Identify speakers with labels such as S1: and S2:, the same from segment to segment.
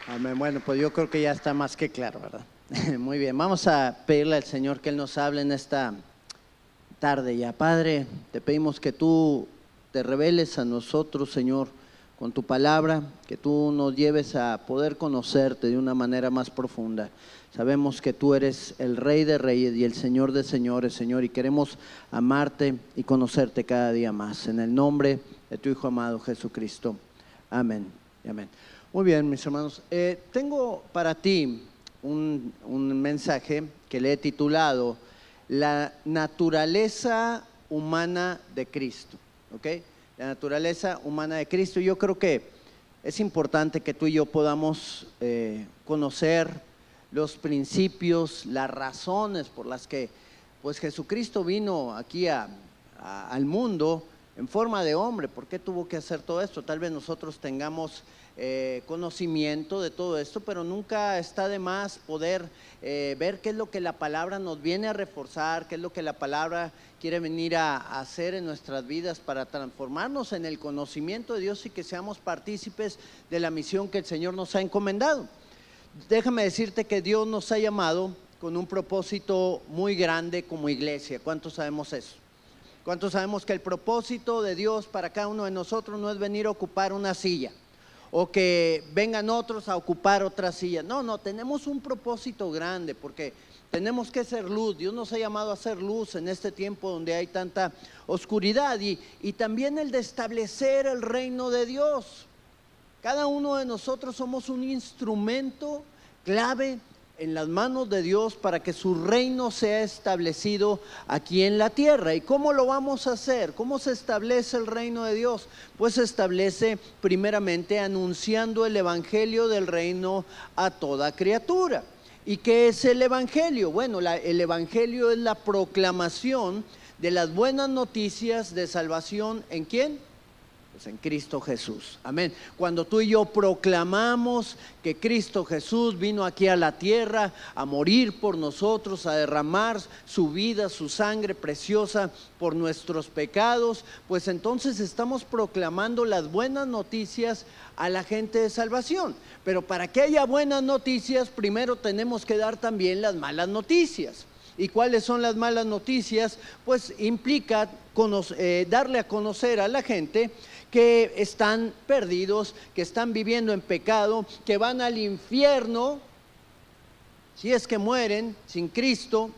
S1: Amén. Bueno, pues yo creo que ya está más que claro, ¿verdad? Muy bien, vamos a pedirle al Señor que Él nos hable en esta tarde ya. Padre, te pedimos que tú te reveles a nosotros, Señor, con tu palabra, que tú nos lleves a poder conocerte de una manera más profunda. Sabemos que tú eres el Rey de Reyes y el Señor de Señores, Señor, y queremos amarte y conocerte cada día más. En el nombre de tu Hijo amado Jesucristo. Amén y amén. Muy bien, mis hermanos. Tengo para ti un mensaje que le he titulado La naturaleza humana de Cristo. ¿Ok? La naturaleza humana de Cristo. Yo creo que es importante que tú y yo podamos conocer los principios, las razones por las que pues Jesucristo vino aquí al mundo en forma de hombre. ¿Por qué tuvo que hacer todo esto? Tal vez nosotros tengamos conocimiento de todo esto, pero nunca está de más poder ver qué es lo que la palabra nos viene a reforzar, qué es lo que la palabra quiere venir a hacer en nuestras vidas para transformarnos en el conocimiento de Dios y que seamos partícipes de la misión que el Señor nos ha encomendado. Déjame decirte que Dios nos ha llamado con un propósito muy grande como iglesia. ¿Cuántos sabemos eso? ¿Cuántos sabemos que el propósito de Dios para cada uno de nosotros no es venir a ocupar una silla o que vengan otros a ocupar otra silla? No, tenemos un propósito grande porque tenemos que ser luz. Dios nos ha llamado a ser luz en este tiempo donde hay tanta oscuridad y también el de establecer el reino de Dios. Cada uno de nosotros somos un instrumento clave en las manos de Dios para que su reino sea establecido aquí en la tierra. ¿Y cómo lo vamos a hacer? ¿Cómo se establece el reino de Dios? Pues se establece primeramente anunciando el evangelio del reino a toda criatura. ¿Y qué es el evangelio? Bueno, el evangelio es la proclamación de las buenas noticias de salvación. ¿En quién? Pues en Cristo Jesús, amén. Cuando tú y yo proclamamos que Cristo Jesús vino aquí a la tierra a morir por nosotros, a derramar su vida, su sangre preciosa por nuestros pecados, pues entonces estamos proclamando las buenas noticias a la gente de salvación. Pero para que haya buenas noticias, primero tenemos que dar también las malas noticias. ¿Y cuáles son las malas noticias? Pues implica darle a conocer a la gente que están perdidos, que están viviendo en pecado, que van al infierno si es que mueren sin Cristo,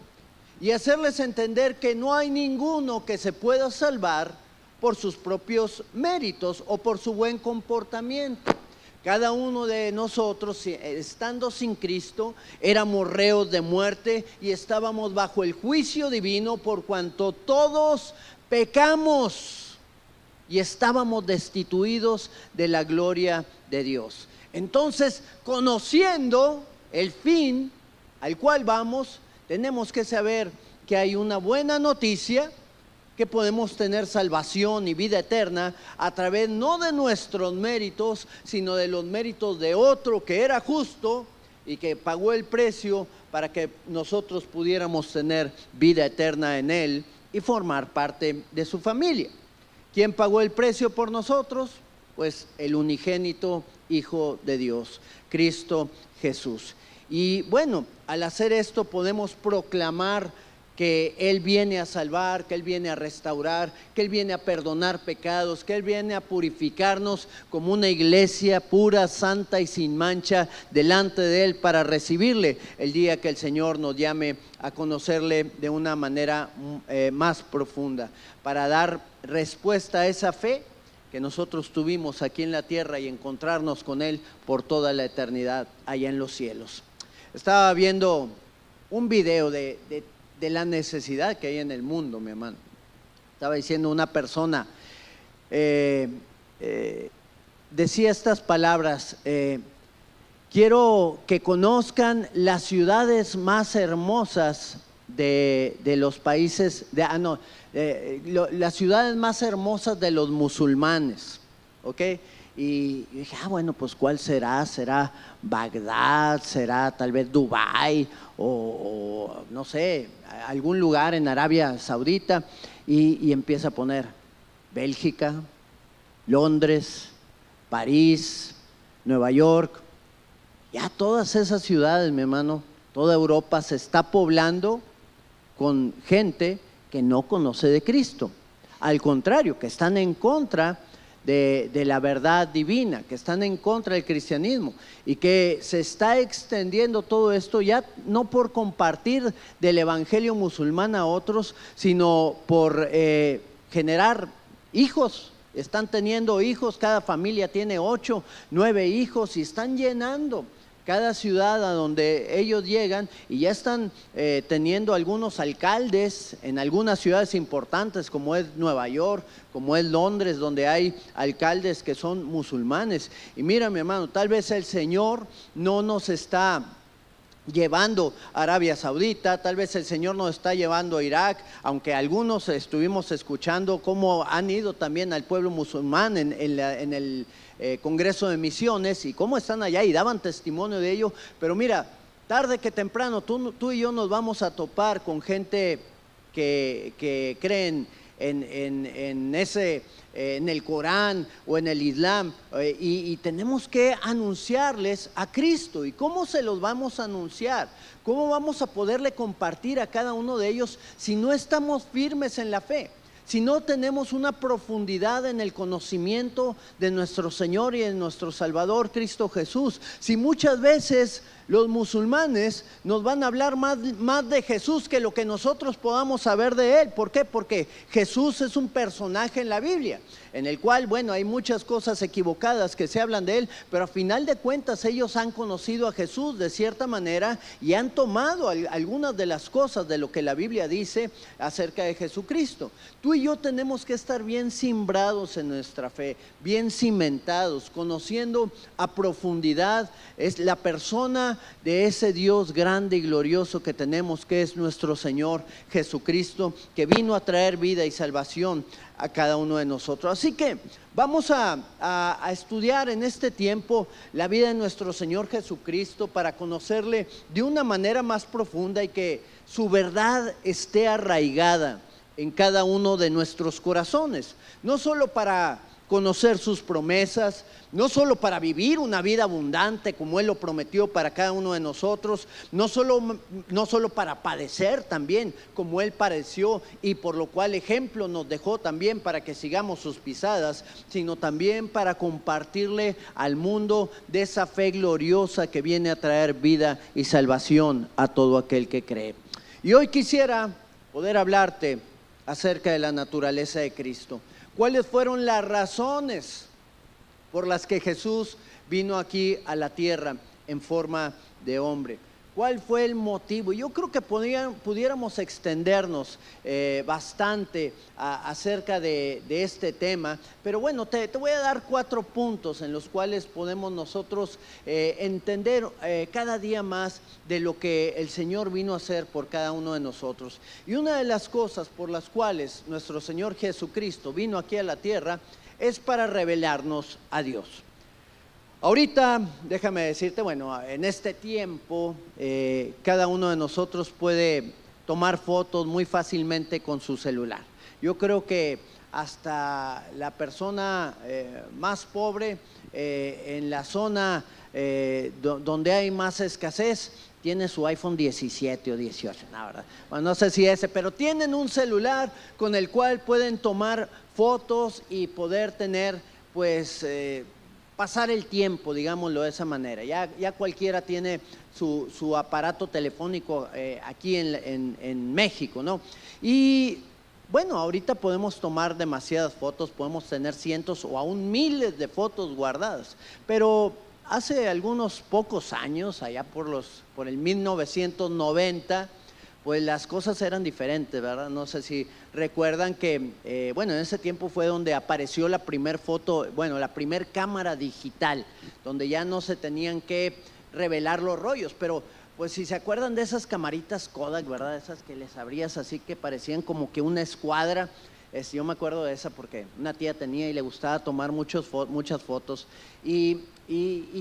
S1: y hacerles entender que no hay ninguno que se pueda salvar por sus propios méritos o por su buen comportamiento. Cada uno de nosotros, estando sin Cristo, éramos reos de muerte y estábamos bajo el juicio divino por cuanto todos pecamos y estábamos destituidos de la gloria de Dios. Entonces, conociendo el fin al cual vamos, tenemos que saber que hay una buena noticia, que podemos tener salvación y vida eterna a través no de nuestros méritos, sino de los méritos de otro que era justo y que pagó el precio para que nosotros pudiéramos tener vida eterna en Él y formar parte de su familia. ¿Quién pagó el precio por nosotros? Pues el unigénito Hijo de Dios, Cristo Jesús. Y bueno, al hacer esto podemos proclamar que Él viene a salvar, que Él viene a restaurar, que Él viene a perdonar pecados, que Él viene a purificarnos como una iglesia pura, santa y sin mancha delante de Él para recibirle el día que el Señor nos llame a conocerle de una manera más profunda, para dar respuesta a esa fe que nosotros tuvimos aquí en la tierra y encontrarnos con Él por toda la eternidad allá en los cielos. Estaba viendo un video de la necesidad que hay en el mundo, mi hermano. Estaba diciendo una persona, decía estas palabras: quiero que conozcan las ciudades más hermosas de los países, las ciudades más hermosas de los musulmanes, ¿ok? Y dije, bueno, pues ¿cuál será? ¿Será Bagdad? ¿Será tal vez Dubái? O no sé, algún lugar en Arabia Saudita. Y empieza a poner Bélgica, Londres, París, Nueva York. Ya todas esas ciudades, mi hermano, toda Europa se está poblando con gente que no conoce de Cristo. Al contrario, que están en contra de la verdad divina, que están en contra del cristianismo, y que se está extendiendo todo esto ya no por compartir del evangelio musulmán a otros, sino por generar hijos. Están teniendo hijos, cada familia tiene 8, 9 hijos y están llenando cada ciudad a donde ellos llegan, y ya están teniendo algunos alcaldes en algunas ciudades importantes como es Nueva York, como es Londres, donde hay alcaldes que son musulmanes. Y mira, mi hermano, tal vez el Señor no nos está llevando a Arabia Saudita, tal vez el Señor nos está llevando a Irak, aunque algunos estuvimos escuchando cómo han ido también al pueblo musulmán en el Congreso de Misiones, y cómo están allá y daban testimonio de ello. Pero mira, tarde que temprano tú y yo nos vamos a topar con gente que creen en el Corán o en el Islam, y tenemos que anunciarles a Cristo. ¿Y cómo se los vamos a anunciar? ¿Cómo vamos a poderle compartir a cada uno de ellos si no estamos firmes en la fe? Si no tenemos una profundidad en el conocimiento de nuestro Señor y de nuestro Salvador Cristo Jesús, si muchas veces los musulmanes nos van a hablar más de Jesús que lo que nosotros podamos saber de Él. ¿Por qué? Porque Jesús es un personaje en la Biblia, en el cual, bueno, hay muchas cosas equivocadas que se hablan de Él, pero a final de cuentas ellos han conocido a Jesús de cierta manera y han tomado algunas de las cosas de lo que la Biblia dice acerca de Jesucristo. Tú y yo tenemos que estar bien simbrados en nuestra fe, bien cimentados, conociendo a profundidad es la persona de ese Dios grande y glorioso que tenemos, que es nuestro Señor Jesucristo, que vino a traer vida y salvación a cada uno de nosotros. Así que vamos a estudiar en este tiempo la vida de nuestro Señor Jesucristo para conocerle de una manera más profunda y que su verdad esté arraigada en cada uno de nuestros corazones, no solo para conocer sus promesas, no solo para vivir una vida abundante como Él lo prometió para cada uno de nosotros, no solo para padecer también como Él padeció y por lo cual ejemplo nos dejó también para que sigamos sus pisadas, sino también para compartirle al mundo de esa fe gloriosa que viene a traer vida y salvación a todo aquel que cree. Y hoy quisiera poder hablarte acerca de la naturaleza de Cristo. ¿Cuáles fueron las razones por las que Jesús vino aquí a la tierra en forma de hombre? ¿Cuál fue el motivo? Yo creo que pudiéramos extendernos bastante acerca de este tema, pero bueno, te voy a dar 4 puntos en los cuales podemos nosotros entender cada día más de lo que el Señor vino a hacer por cada uno de nosotros. Y una de las cosas por las cuales nuestro Señor Jesucristo vino aquí a la tierra es para revelarnos a Dios. Ahorita, déjame decirte, bueno, en este tiempo cada uno de nosotros puede tomar fotos muy fácilmente con su celular. Yo creo que hasta la persona más pobre en la zona donde hay más escasez tiene su iPhone 17 o 18, no, ¿verdad? Bueno, no sé si ese, pero tienen un celular con el cual pueden tomar fotos y poder tener, pues, pasar el tiempo, digámoslo de esa manera. Ya cualquiera tiene su aparato telefónico aquí en México, ¿no? Y bueno, ahorita podemos tomar demasiadas fotos, podemos tener cientos o aún miles de fotos guardadas, pero hace algunos pocos años, allá por el 1990, pues las cosas eran diferentes, ¿verdad? No sé si recuerdan que, bueno, en ese tiempo fue donde apareció la primer foto, bueno, la primer cámara digital, donde ya no se tenían que revelar los rollos, pero pues si se acuerdan de esas camaritas Kodak, ¿verdad? Esas que les abrías así que parecían como que una escuadra. Yo me acuerdo de esa porque una tía tenía y le gustaba tomar muchas fotos y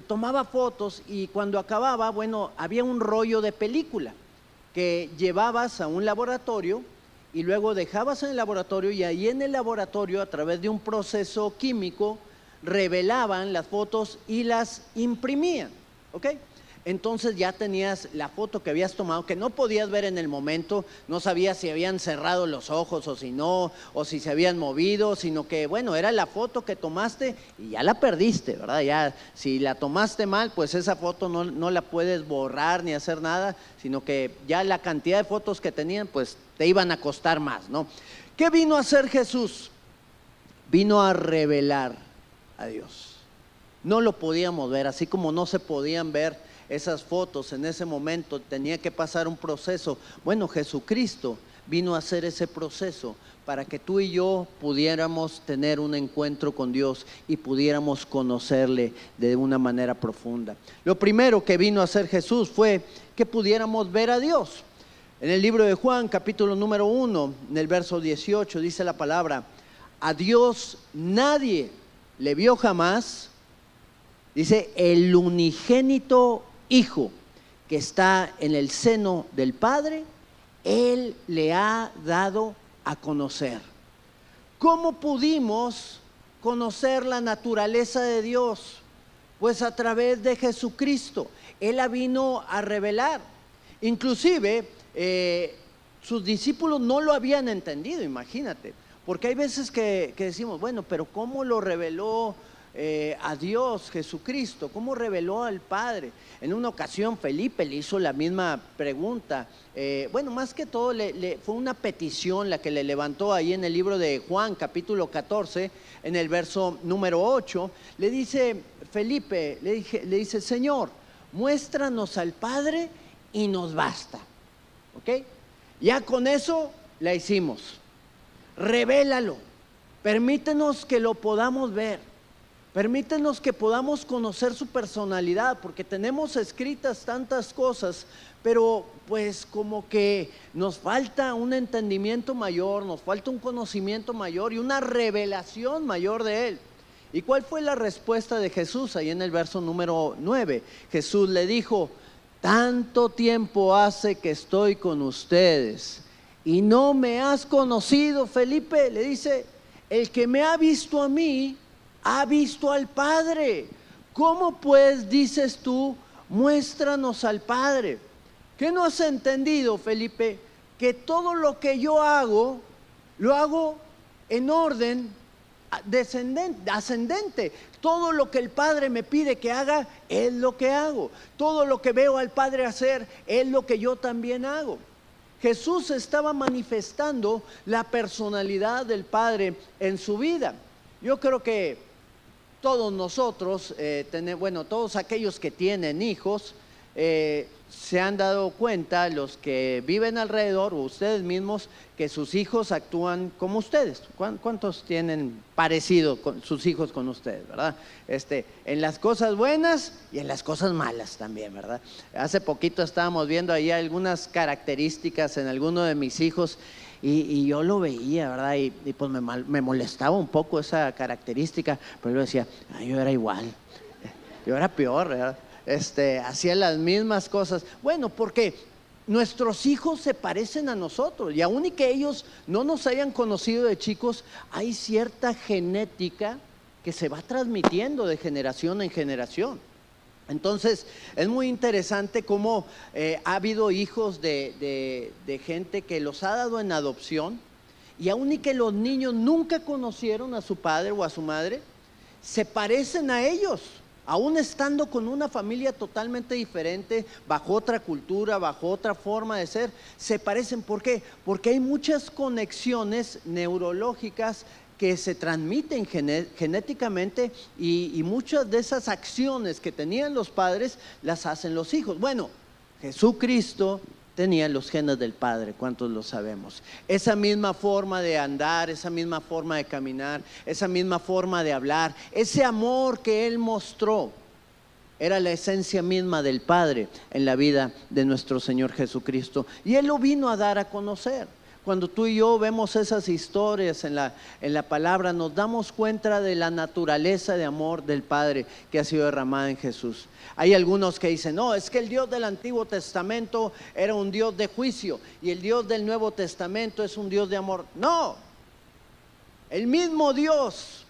S1: tomaba fotos, y cuando acababa, bueno, había un rollo de película que llevabas a un laboratorio y luego dejabas en el laboratorio, y ahí en el laboratorio, a través de un proceso químico, revelaban las fotos y las imprimían, ¿ok? entonces ya tenías la foto que habías tomado, que no podías ver en el momento, no sabías si habían cerrado los ojos o si no, o si se habían movido, sino que bueno, era la foto que tomaste y ya la perdiste, ¿verdad? Ya si la tomaste mal, pues esa foto no la puedes borrar ni hacer nada, sino que ya la cantidad de fotos que tenían, pues te iban a costar más, ¿no? ¿Qué vino a hacer Jesús? Vino a revelar a Dios. No lo podíamos ver, así como no se podían ver esas fotos en ese momento, tenía que pasar un proceso. Bueno, Jesucristo vino a hacer ese proceso para que tú y yo pudiéramos tener un encuentro con Dios y pudiéramos conocerle de una manera profunda. Lo primero que vino a hacer Jesús fue que pudiéramos ver a Dios. En el libro de Juan, capítulo número 1, en el verso 18, dice la palabra: a Dios nadie le vio jamás. Dice: el unigénito Hijo que está en el seno del Padre, Él le ha dado a conocer. ¿Cómo pudimos conocer la naturaleza de Dios? Pues a través de Jesucristo. Él la vino a revelar. Inclusive sus discípulos no lo habían entendido, imagínate. Porque hay veces que decimos, bueno, pero ¿cómo lo reveló a Dios Jesucristo? ¿Cómo reveló al Padre? En una ocasión Felipe le hizo la misma pregunta. Bueno, más que todo fue una petición la que le levantó ahí en el libro de Juan, capítulo 14, en el verso número 8. Le dice Felipe, le dice: Señor, muéstranos al Padre y nos basta. ¿Ok? Ya con eso la hicimos. Revélalo, permítenos que lo podamos ver. Permítenos que podamos conocer su personalidad, porque tenemos escritas tantas cosas, pero pues como que nos falta un entendimiento mayor, nos falta un conocimiento mayor y una revelación mayor de Él. ¿Y cuál fue la respuesta de Jesús ahí en el verso número 9? Jesús le dijo: tanto tiempo hace que estoy con ustedes y no me has conocido, Felipe. Le dice: el que me ha visto a mí ha visto al Padre. ¿Cómo pues dices tú, muéstranos al Padre? ¿Qué no has entendido, Felipe? Que todo lo que yo hago, lo hago en orden ascendente. Todo lo que el Padre me pide que haga, es lo que hago. Todo lo que veo al Padre hacer, es lo que yo también hago. Jesús estaba manifestando la personalidad del Padre en su vida. Yo creo que todos nosotros, todos aquellos que tienen hijos, se han dado cuenta, los que viven alrededor o ustedes mismos, que sus hijos actúan como ustedes. ¿Cuántos tienen parecido con sus hijos con ustedes, verdad? En las cosas buenas y en las cosas malas también, ¿verdad? Hace poquito estábamos viendo ahí algunas características en alguno de mis hijos. Y yo lo veía, ¿verdad? Y pues me molestaba un poco esa característica, pero yo decía: yo era igual, yo era peor, ¿verdad? Hacía las mismas cosas. Bueno, porque nuestros hijos se parecen a nosotros, y aun y que ellos no nos hayan conocido de chicos, hay cierta genética que se va transmitiendo de generación en generación. Entonces es muy interesante cómo ha habido hijos de gente que los ha dado en adopción, y aun y que los niños nunca conocieron a su padre o a su madre, se parecen a ellos, aún estando con una familia totalmente diferente, bajo otra cultura, bajo otra forma de ser. Se parecen. ¿Por qué? Porque hay muchas conexiones neurológicas que se transmiten genéticamente, y muchas de esas acciones que tenían los padres las hacen los hijos. Bueno, Jesucristo tenía los genes del Padre, ¿cuántos lo sabemos? Esa misma forma de andar, esa misma forma de caminar, esa misma forma de hablar, ese amor que Él mostró, era la esencia misma del Padre en la vida de nuestro Señor Jesucristo, y Él lo vino a dar a conocer. Cuando tú y yo vemos esas historias en la palabra, nos damos cuenta de la naturaleza de amor del Padre que ha sido derramada en Jesús. Hay algunos que dicen: no, es que el Dios del Antiguo Testamento era un Dios de juicio y el Dios del Nuevo Testamento es un Dios de amor. No, el mismo Dios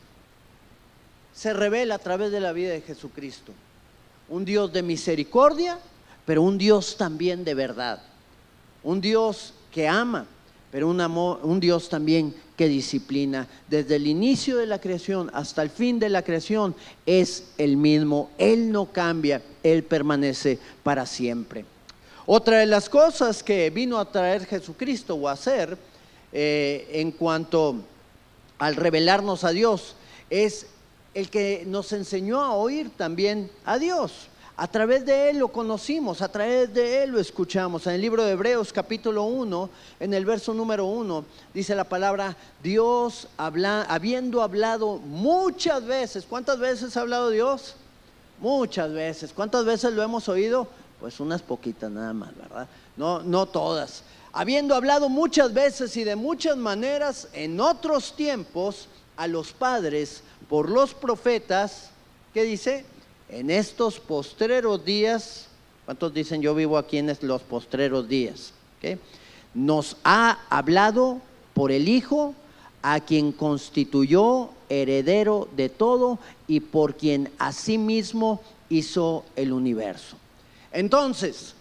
S1: se revela a través de la vida de Jesucristo. un Dios de misericordia, pero un Dios también de verdad, un Dios que ama, pero un Dios también que disciplina. Desde el inicio de la creación hasta el fin de la creación es el mismo. Él no cambia, Él permanece para siempre. Otra de las cosas que vino a traer Jesucristo o a hacer en cuanto al revelarnos a Dios es el que nos enseñó a oír también a Dios. A través de Él lo conocimos, a través de Él lo escuchamos. En el libro de Hebreos capítulo 1, en el verso número 1, dice la palabra: Dios habiendo hablado muchas veces. ¿Cuántas veces ha hablado Dios? Muchas veces. ¿Cuántas veces lo hemos oído? Pues unas poquitas nada más, ¿verdad? No todas. Habiendo hablado muchas veces y de muchas maneras en otros tiempos a los padres por los profetas, ¿qué dice? En estos postreros días, ¿cuántos dicen yo vivo aquí en los postreros días? ¿Okay? Nos ha hablado por el Hijo, a quien constituyó heredero de todo y por quien asimismo hizo el universo. Entonces,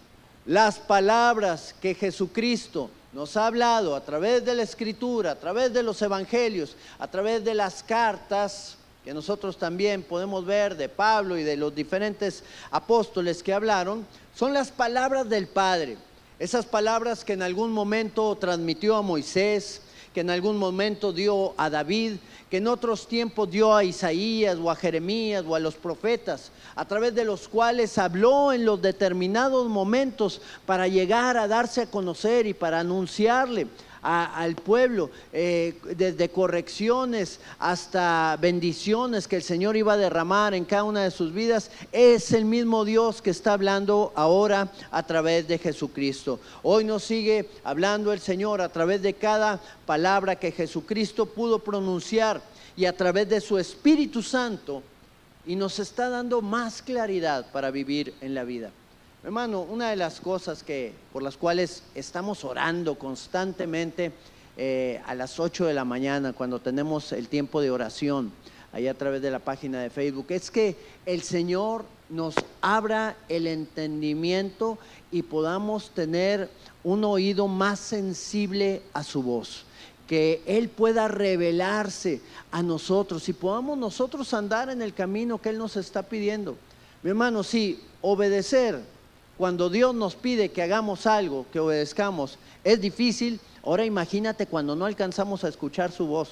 S1: las palabras que Jesucristo nos ha hablado a través de la Escritura, a través de los Evangelios, a través de las cartas que nosotros también podemos ver de Pablo y de los diferentes apóstoles que hablaron, son las palabras del Padre. Esas palabras que en algún momento transmitió a Moisés, que en algún momento dio a David, que en otros tiempos dio a Isaías o a Jeremías o a los profetas, a través de los cuales habló en los determinados momentos para llegar a darse a conocer y para anunciarle al pueblo, desde correcciones hasta bendiciones que el Señor iba a derramar en cada una de sus vidas. Es el mismo Dios que está hablando ahora a través de Jesucristo. Hoy nos sigue hablando el Señor a través de cada palabra que Jesucristo pudo pronunciar y a través de su Espíritu Santo, y nos está dando más claridad para vivir en la vida. Hermano, una de las cosas por las cuales estamos orando constantemente a las 8 de la mañana, cuando tenemos el tiempo de oración, ahí a través de la página de Facebook, es que el Señor nos abra el entendimiento y podamos tener un oído más sensible a su voz, que Él pueda revelarse a nosotros y podamos nosotros andar en el camino que Él nos está pidiendo. Mi hermano, sí, obedecer. Cuando Dios nos pide que hagamos algo, que obedezcamos, es difícil. Ahora imagínate cuando no alcanzamos a escuchar su voz,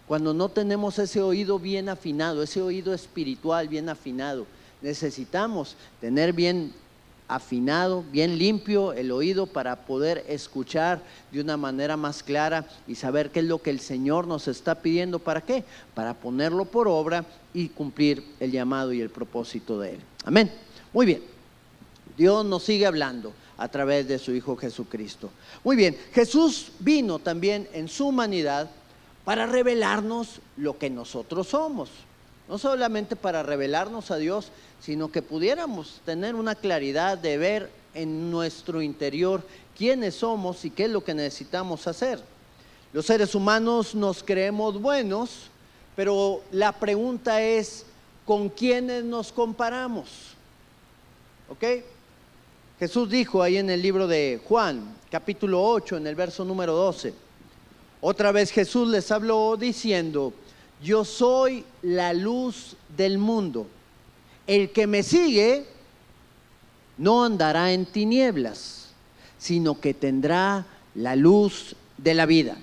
S1: cuando no tenemos ese oído bien afinado, ese oído espiritual bien afinado. Necesitamos tener bien afinado, bien limpio el oído para poder escuchar de una manera más clara y saber qué es lo que el Señor nos está pidiendo. ¿Para qué? Para ponerlo por obra y cumplir el llamado y el propósito de Él. Amén. Muy bien. Dios nos sigue hablando a través de su Hijo Jesucristo. Muy bien, Jesús vino también en su humanidad para revelarnos lo que nosotros somos. No solamente para revelarnos a Dios, sino que pudiéramos tener una claridad de ver en nuestro interior quiénes somos y qué es lo que necesitamos hacer. Los seres humanos nos creemos buenos, pero la pregunta es, ¿con quiénes nos comparamos? ¿Ok? Jesús dijo ahí en el libro de Juan, capítulo 8, en el verso número 12. Otra vez Jesús les habló diciendo: yo soy la luz del mundo. El que me sigue no andará en tinieblas, sino que tendrá la luz de la vida.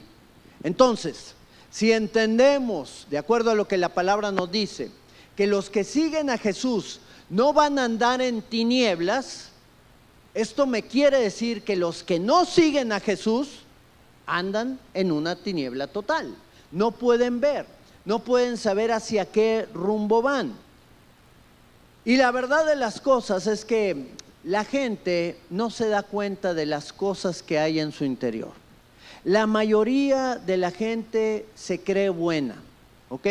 S1: Entonces, si entendemos, de acuerdo a lo que la palabra nos dice, que los que siguen a Jesús no van a andar en tinieblas, esto me quiere decir que los que no siguen a Jesús andan en una tiniebla total. No pueden ver, no pueden saber hacia qué rumbo van. Y la verdad de las cosas es que la gente no se da cuenta de las cosas que hay en su interior. La mayoría de la gente se cree buena, ¿ok?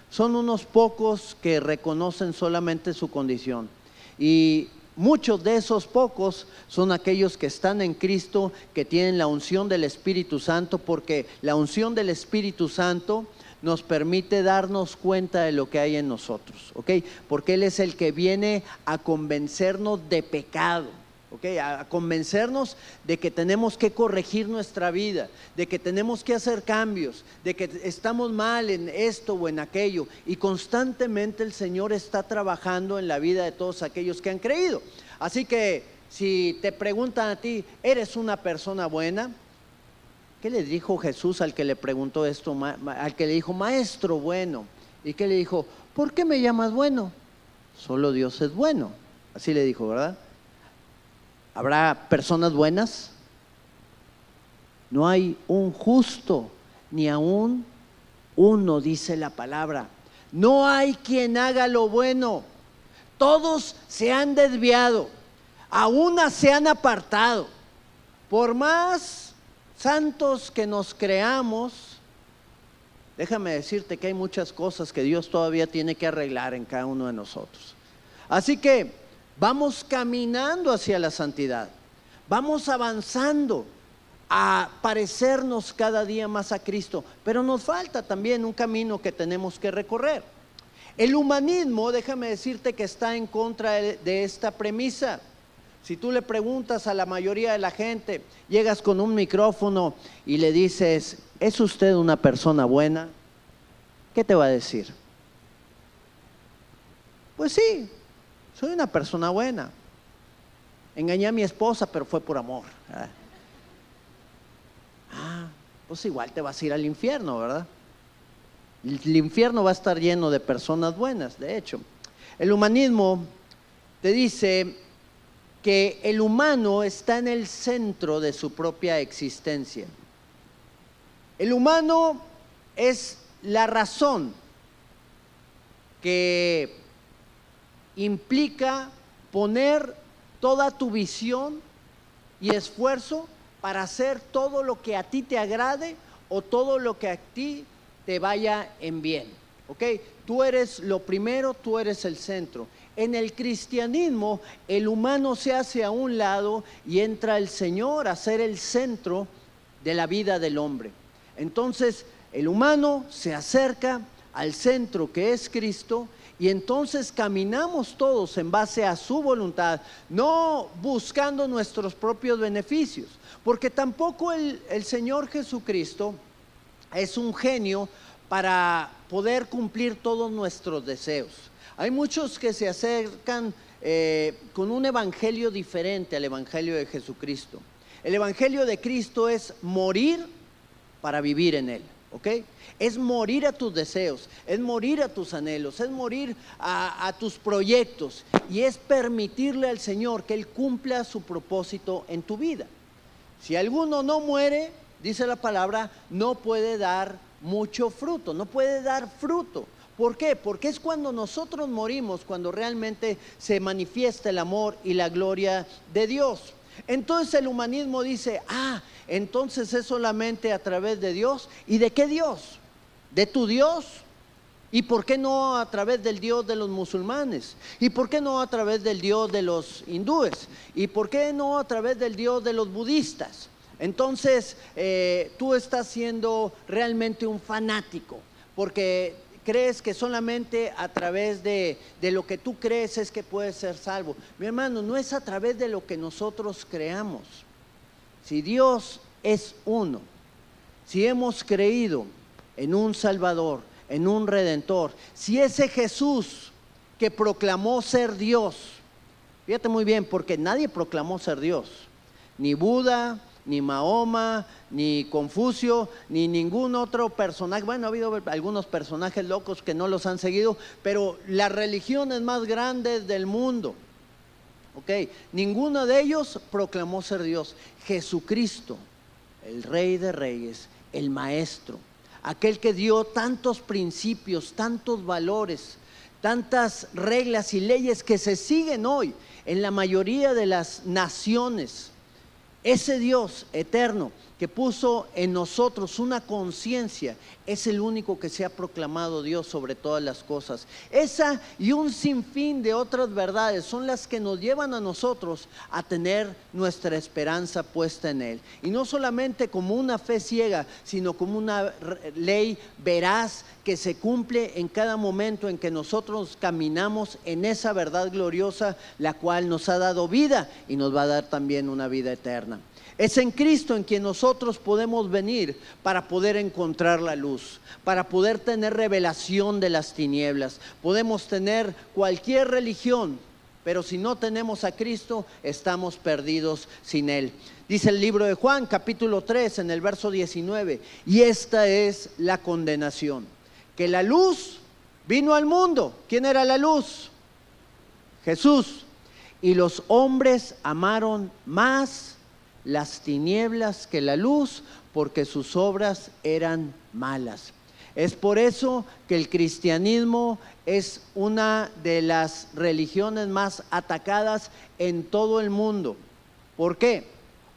S1: Son unos pocos que reconocen solamente su condición. Y muchos de esos pocos son aquellos que están en Cristo, que tienen la unción del Espíritu Santo, porque la unción del Espíritu Santo nos permite darnos cuenta de lo que hay en nosotros, ¿ok? Porque Él es el que viene a convencernos de pecado, ¿ok? A convencernos de que tenemos que corregir nuestra vida, de que tenemos que hacer cambios, de que estamos mal en esto o en aquello. Y constantemente el Señor está trabajando en la vida de todos aquellos que han creído. Así que si te preguntan a ti, ¿eres una persona buena? ¿Qué le dijo Jesús al que le preguntó esto, al que le dijo, maestro bueno? ¿Y qué le dijo? ¿Por qué me llamas bueno? Solo Dios es bueno. Así le dijo, ¿verdad? ¿Habrá personas buenas? No hay un justo, ni aún uno, dice la palabra. No hay quien haga lo bueno. Todos se han desviado, a una se han apartado. Por más santos que nos creamos, déjame decirte que hay muchas cosas que Dios todavía tiene que arreglar en cada uno de nosotros. Así que vamos caminando hacia la santidad, vamos avanzando a parecernos cada día más a Cristo, pero nos falta también un camino que tenemos que recorrer. El humanismo, déjame decirte que está en contra de esta premisa. Si tú le preguntas a la mayoría de la gente, llegas con un micrófono y le dices, ¿es usted una persona buena? ¿Qué te va a decir? Pues sí, soy una persona buena. Engañé a mi esposa, pero fue por amor. Pues igual te vas a ir al infierno, ¿verdad? El infierno va a estar lleno de personas buenas, de hecho. El humanismo te dice que el humano está en el centro de su propia existencia. El humano es la razón que implica poner toda tu visión y esfuerzo para hacer todo lo que a ti te agrade o todo lo que a ti te vaya en bien, ¿ok? Tú eres lo primero, tú eres el centro. En el cristianismo, el humano se hace a un lado y entra el Señor a ser el centro de la vida del hombre. Entonces, el humano se acerca al centro que es Cristo y entonces caminamos todos en base a su voluntad, no buscando nuestros propios beneficios, porque tampoco el Señor Jesucristo es un genio para poder cumplir todos nuestros deseos. Hay muchos que se acercan con un evangelio diferente al evangelio de Jesucristo. El evangelio de Cristo es morir para vivir en Él, ¿ok? Es morir a tus deseos, es morir a tus anhelos, es morir a tus proyectos y es permitirle al Señor que Él cumpla su propósito en tu vida. Si alguno no muere, dice la palabra, no puede dar mucho fruto, no puede dar fruto. ¿Por qué? Porque es cuando nosotros morimos, cuando realmente se manifiesta el amor y la gloria de Dios. Entonces el humanismo dice, entonces es solamente a través de Dios. ¿Y de qué Dios? ¿De tu Dios? ¿Y por qué no a través del Dios de los musulmanes? ¿Y por qué no a través del Dios de los hindúes? ¿Y por qué no a través del Dios de los budistas? Entonces tú estás siendo realmente un fanático, porque crees que solamente a través de lo que tú crees es que puedes ser salvo. Mi hermano, no es a través de lo que nosotros creamos. Si Dios es uno, si hemos creído en un Salvador, en un Redentor, si ese Jesús que proclamó ser Dios, fíjate muy bien, porque nadie proclamó ser Dios, ni Buda, ni Mahoma, ni Confucio, ni ningún otro personaje. Bueno, ha habido algunos personajes locos que no los han seguido, pero las religiones más grandes del mundo, ¿ok? Ninguno de ellos proclamó ser Dios. Jesucristo, el Rey de Reyes, el Maestro, aquel que dio tantos principios, tantos valores, tantas reglas y leyes que se siguen hoy en la mayoría de las naciones. Ese Dios eterno que puso en nosotros una conciencia, es el único que se ha proclamado Dios sobre todas las cosas. Esa y un sinfín de otras verdades son las que nos llevan a nosotros a tener nuestra esperanza puesta en Él. Y no solamente como una fe ciega, sino como una ley veraz que se cumple en cada momento en que nosotros caminamos en esa verdad gloriosa, la cual nos ha dado vida y nos va a dar también una vida eterna. Es en Cristo en quien nosotros podemos venir para poder encontrar la luz, para poder tener revelación de las tinieblas. Podemos tener cualquier religión, pero si no tenemos a Cristo, estamos perdidos sin Él. Dice el libro de Juan, capítulo 3, en el verso 19, y esta es la condenación, que la luz vino al mundo. ¿Quién era la luz? Jesús. Y los hombres amaron más las tinieblas que la luz, porque sus obras eran malas. Es por eso que el cristianismo es una de las religiones más atacadas en todo el mundo. ¿Por qué?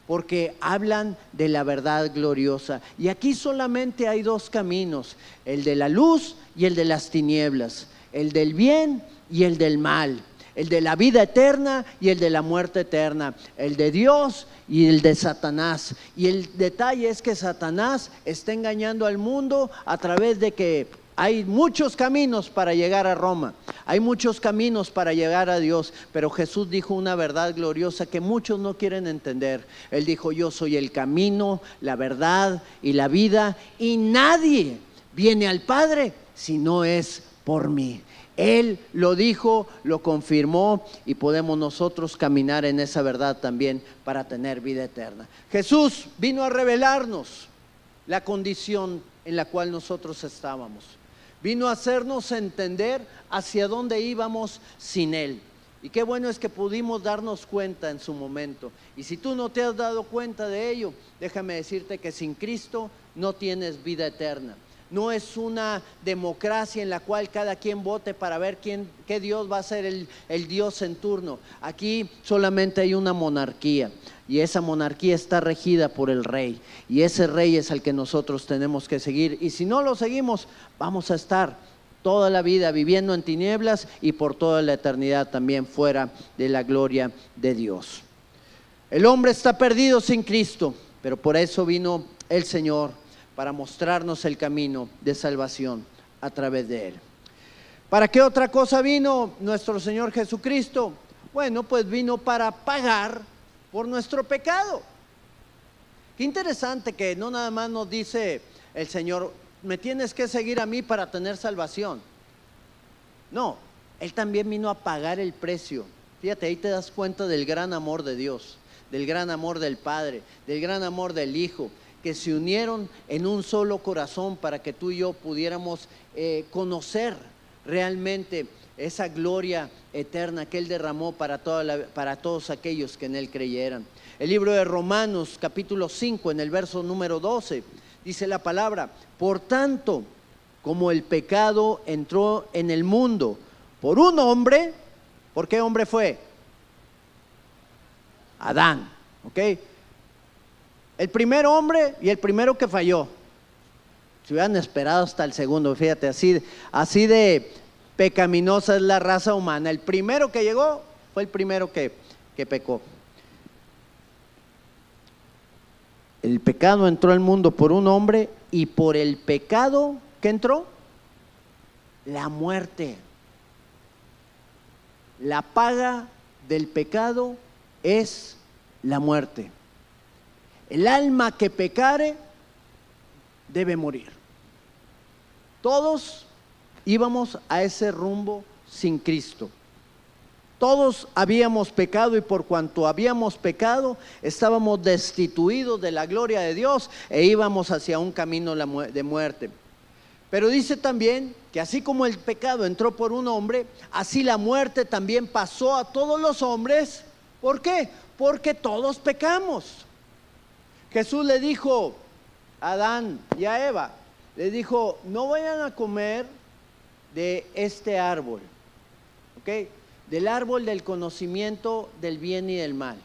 S1: Porque hablan de la verdad gloriosa. Y aquí solamente hay dos caminos: el de la luz y el de las tinieblas, el del bien y el del mal, el de la vida eterna y el de la muerte eterna, el de Dios y el de Satanás. Y el detalle es que Satanás está engañando al mundo a través de que hay muchos caminos para llegar a Roma, hay muchos caminos para llegar a Dios, pero Jesús dijo una verdad gloriosa que muchos no quieren entender. Él dijo: yo soy el camino, la verdad y la vida, y nadie viene al Padre si no es por mí. Él lo dijo, lo confirmó, y podemos nosotros caminar en esa verdad también para tener vida eterna. Jesús vino a revelarnos la condición en la cual nosotros estábamos. Vino a hacernos entender hacia dónde íbamos sin Él. Y qué bueno es que pudimos darnos cuenta en su momento. Y si tú no te has dado cuenta de ello, déjame decirte que sin Cristo no tienes vida eterna. No es una democracia en la cual cada quien vote para ver qué Dios va a ser el Dios en turno. Aquí solamente hay una monarquía, y esa monarquía está regida por el rey, y ese rey es al que nosotros tenemos que seguir. Y si no lo seguimos, vamos a estar toda la vida viviendo en tinieblas y por toda la eternidad también fuera de la gloria de Dios. El hombre está perdido sin Cristo, pero por eso vino el Señor, para mostrarnos el camino de salvación a través de Él. ¿Para qué otra cosa vino nuestro Señor Jesucristo? Bueno, pues vino para pagar por nuestro pecado. Qué interesante que no nada más nos dice el Señor: me tienes que seguir a mí para tener salvación. No, Él también vino a pagar el precio. Fíjate, ahí te das cuenta del gran amor de Dios, del gran amor del Padre, del gran amor del Hijo, que se unieron en un solo corazón para que tú y yo pudiéramos conocer realmente esa gloria eterna que Él derramó para todos aquellos que en Él creyeran. El libro de Romanos, capítulo 5, en el verso número 12, dice la palabra: por tanto, como el pecado entró en el mundo por un hombre. ¿Por qué hombre fue? Adán, ¿ok? El primer hombre y el primero que falló. Si hubieran esperado hasta el segundo, fíjate, así de pecaminosa es la raza humana. El primero que llegó fue el primero que pecó. El pecado entró al mundo por un hombre, y por el pecado, ¿qué entró? La muerte. La paga del pecado es la muerte. El alma que pecare debe morir. Todos íbamos a ese rumbo sin Cristo. Todos habíamos pecado, y por cuanto habíamos pecado, estábamos destituidos de la gloria de Dios e íbamos hacia un camino de muerte. Pero dice también que así como el pecado entró por un hombre, así la muerte también pasó a todos los hombres. ¿Por qué? Porque todos pecamos. Jesús le dijo a Adán y a Eva, le dijo: no vayan a comer de este árbol, ¿ok? Del árbol del conocimiento del bien y del mal,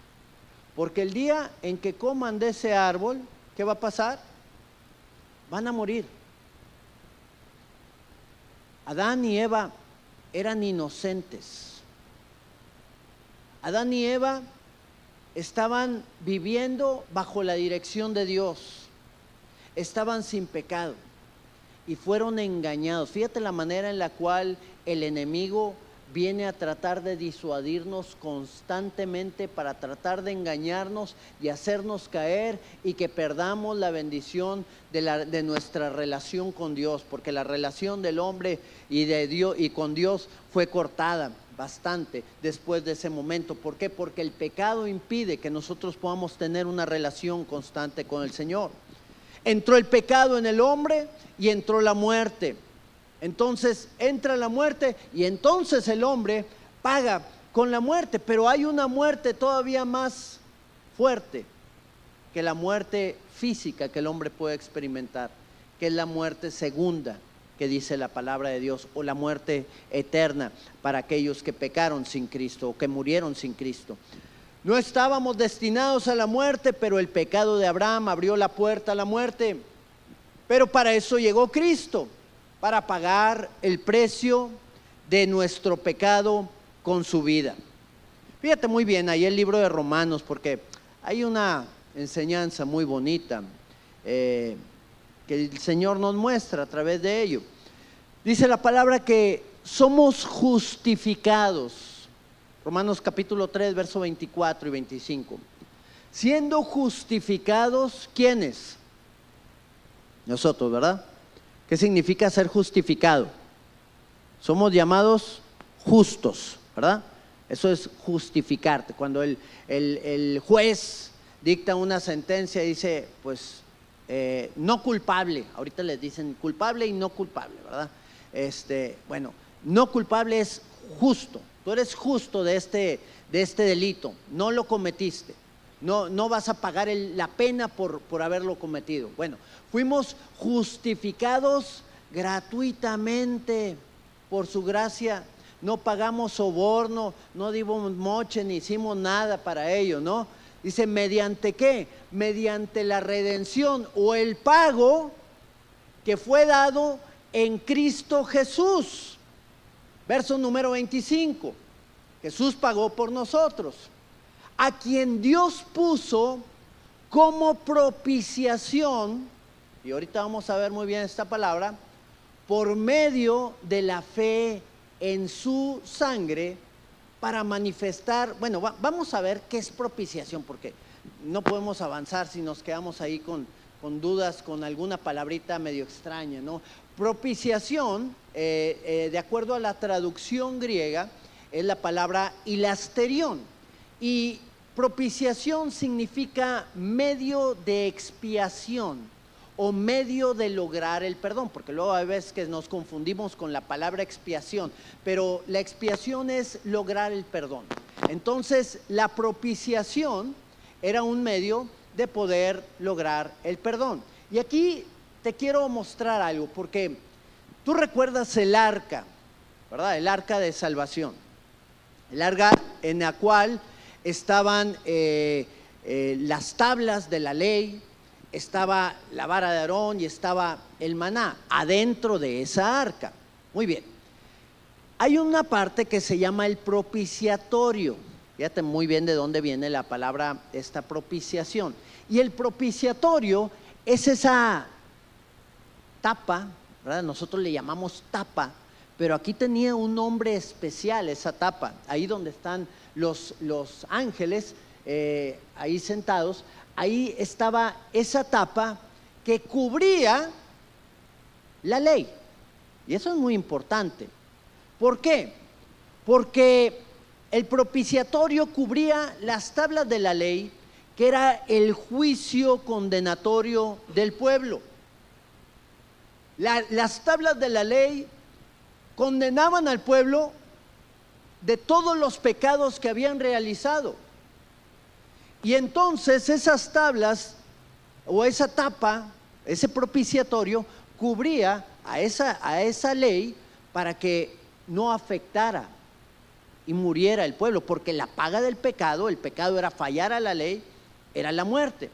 S1: porque el día en que coman de ese árbol ¿qué va a pasar? Van a morir. Adán y Eva eran inocentes. Adán y Eva estaban viviendo bajo la dirección de Dios, estaban sin pecado y fueron engañados. Fíjate la manera en la cual el enemigo viene a tratar de disuadirnos constantemente para tratar de engañarnos y hacernos caer y que perdamos la bendición de nuestra relación con Dios, porque la relación del hombre y de Dios y con Dios fue cortada bastante después de ese momento. ¿Por qué? Porque el pecado impide que nosotros podamos tener una relación constante con el Señor. Entró el pecado en el hombre y entró la muerte. Entonces entra la muerte y entonces el hombre paga con la muerte, pero hay una muerte todavía más fuerte que la muerte física que el hombre puede experimentar, que es la muerte segunda que dice la palabra de Dios, o la muerte eterna para aquellos que pecaron sin Cristo o que murieron sin Cristo. No estábamos destinados a la muerte, pero el pecado de Abraham abrió la puerta a la muerte. Pero para eso llegó Cristo, para pagar el precio de nuestro pecado con su vida. Fíjate muy bien ahí el libro de Romanos, porque hay una enseñanza muy bonita que el Señor nos muestra a través de ello. Dice la palabra que somos justificados. Romanos capítulo 3, verso 24 y 25. Siendo justificados, ¿quiénes? Nosotros, ¿verdad? ¿Qué significa ser justificado? Somos llamados justos, ¿verdad? Eso es justificarte. Cuando el juez dicta una sentencia y dice, pues, no culpable. Ahorita les dicen culpable y no culpable, ¿verdad? Bueno, no culpable es justo. Tú eres justo de este delito, no lo cometiste. No vas a pagar la pena por haberlo cometido. Bueno, fuimos justificados gratuitamente por su gracia. No pagamos soborno, no dimos moche, ni hicimos nada para ello, ¿no? Dice, ¿mediante qué? Mediante la redención o el pago que fue dado en Cristo Jesús. Verso número 25. Jesús pagó por nosotros, a quien Dios puso como propiciación, y ahorita vamos a ver muy bien esta palabra, por medio de la fe en su sangre, para manifestar, bueno, vamos a ver qué es propiciación, porque no podemos avanzar si nos quedamos ahí con dudas, con alguna palabrita medio extraña, ¿no? Propiciación, de acuerdo a la traducción griega, es la palabra hilasterión, y propiciación significa medio de expiación o medio de lograr el perdón, porque luego hay veces que nos confundimos con la palabra expiación, pero la expiación es lograr el perdón. Entonces la propiciación era un medio de poder lograr el perdón. Y aquí te quiero mostrar algo, porque tú recuerdas el arca, ¿verdad? El arca de salvación, el arca en la cual estaban las tablas de la ley, estaba la vara de Aarón y estaba el maná adentro de esa arca. Muy bien, hay una parte que se llama el propiciatorio. Fíjate muy bien de dónde viene la palabra esta propiciación. Y el propiciatorio es esa tapa, ¿verdad? Nosotros le llamamos tapa, pero aquí tenía un nombre especial esa tapa. Ahí donde están los ángeles, ahí sentados, ahí estaba esa tapa que cubría la ley. Y eso es muy importante. ¿Por qué? Porque el propiciatorio cubría las tablas de la ley, que era el juicio condenatorio del pueblo. Las tablas de la ley condenaban al pueblo de todos los pecados que habían realizado. Y entonces esas tablas o esa tapa, ese propiciatorio, cubría a esa ley para que no afectara y muriera el pueblo, porque la paga del pecado, el pecado era fallar a la ley, era la muerte.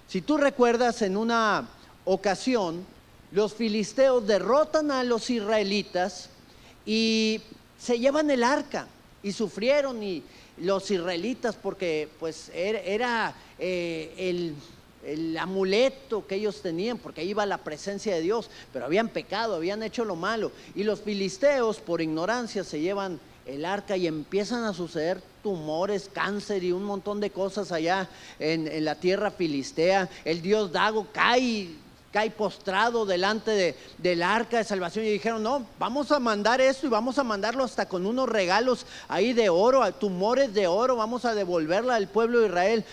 S1: Si tú recuerdas, en una ocasión los filisteos derrotan a los israelitas y se llevan el arca, y sufrieron y los israelitas, porque pues era el amuleto que ellos tenían, porque ahí iba la presencia de Dios, pero habían pecado, habían hecho lo malo, y los filisteos por ignorancia se llevan el arca y empiezan a suceder tumores, cáncer y un montón de cosas allá en la tierra filistea. El dios Dago cae postrado delante del arca de salvación, y dijeron: no, vamos a mandar esto y vamos a mandarlo hasta con unos regalos ahí de oro, tumores de oro, vamos a devolverla al pueblo de Israel,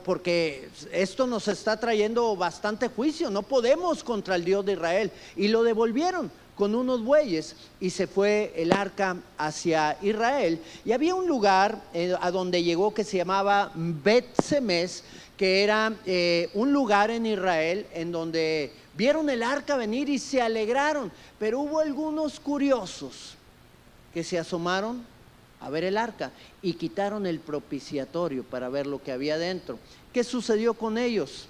S1: porque esto nos está trayendo bastante juicio, no podemos contra el Dios de Israel. Y lo devolvieron con unos bueyes, y se fue el arca hacia Israel. Y había un lugar a donde llegó que se llamaba Bet-Semes, que era un lugar en Israel en donde vieron el arca venir y se alegraron, pero hubo algunos curiosos que se asomaron a ver el arca y quitaron el propiciatorio para ver lo que había dentro. ¿Qué sucedió con ellos?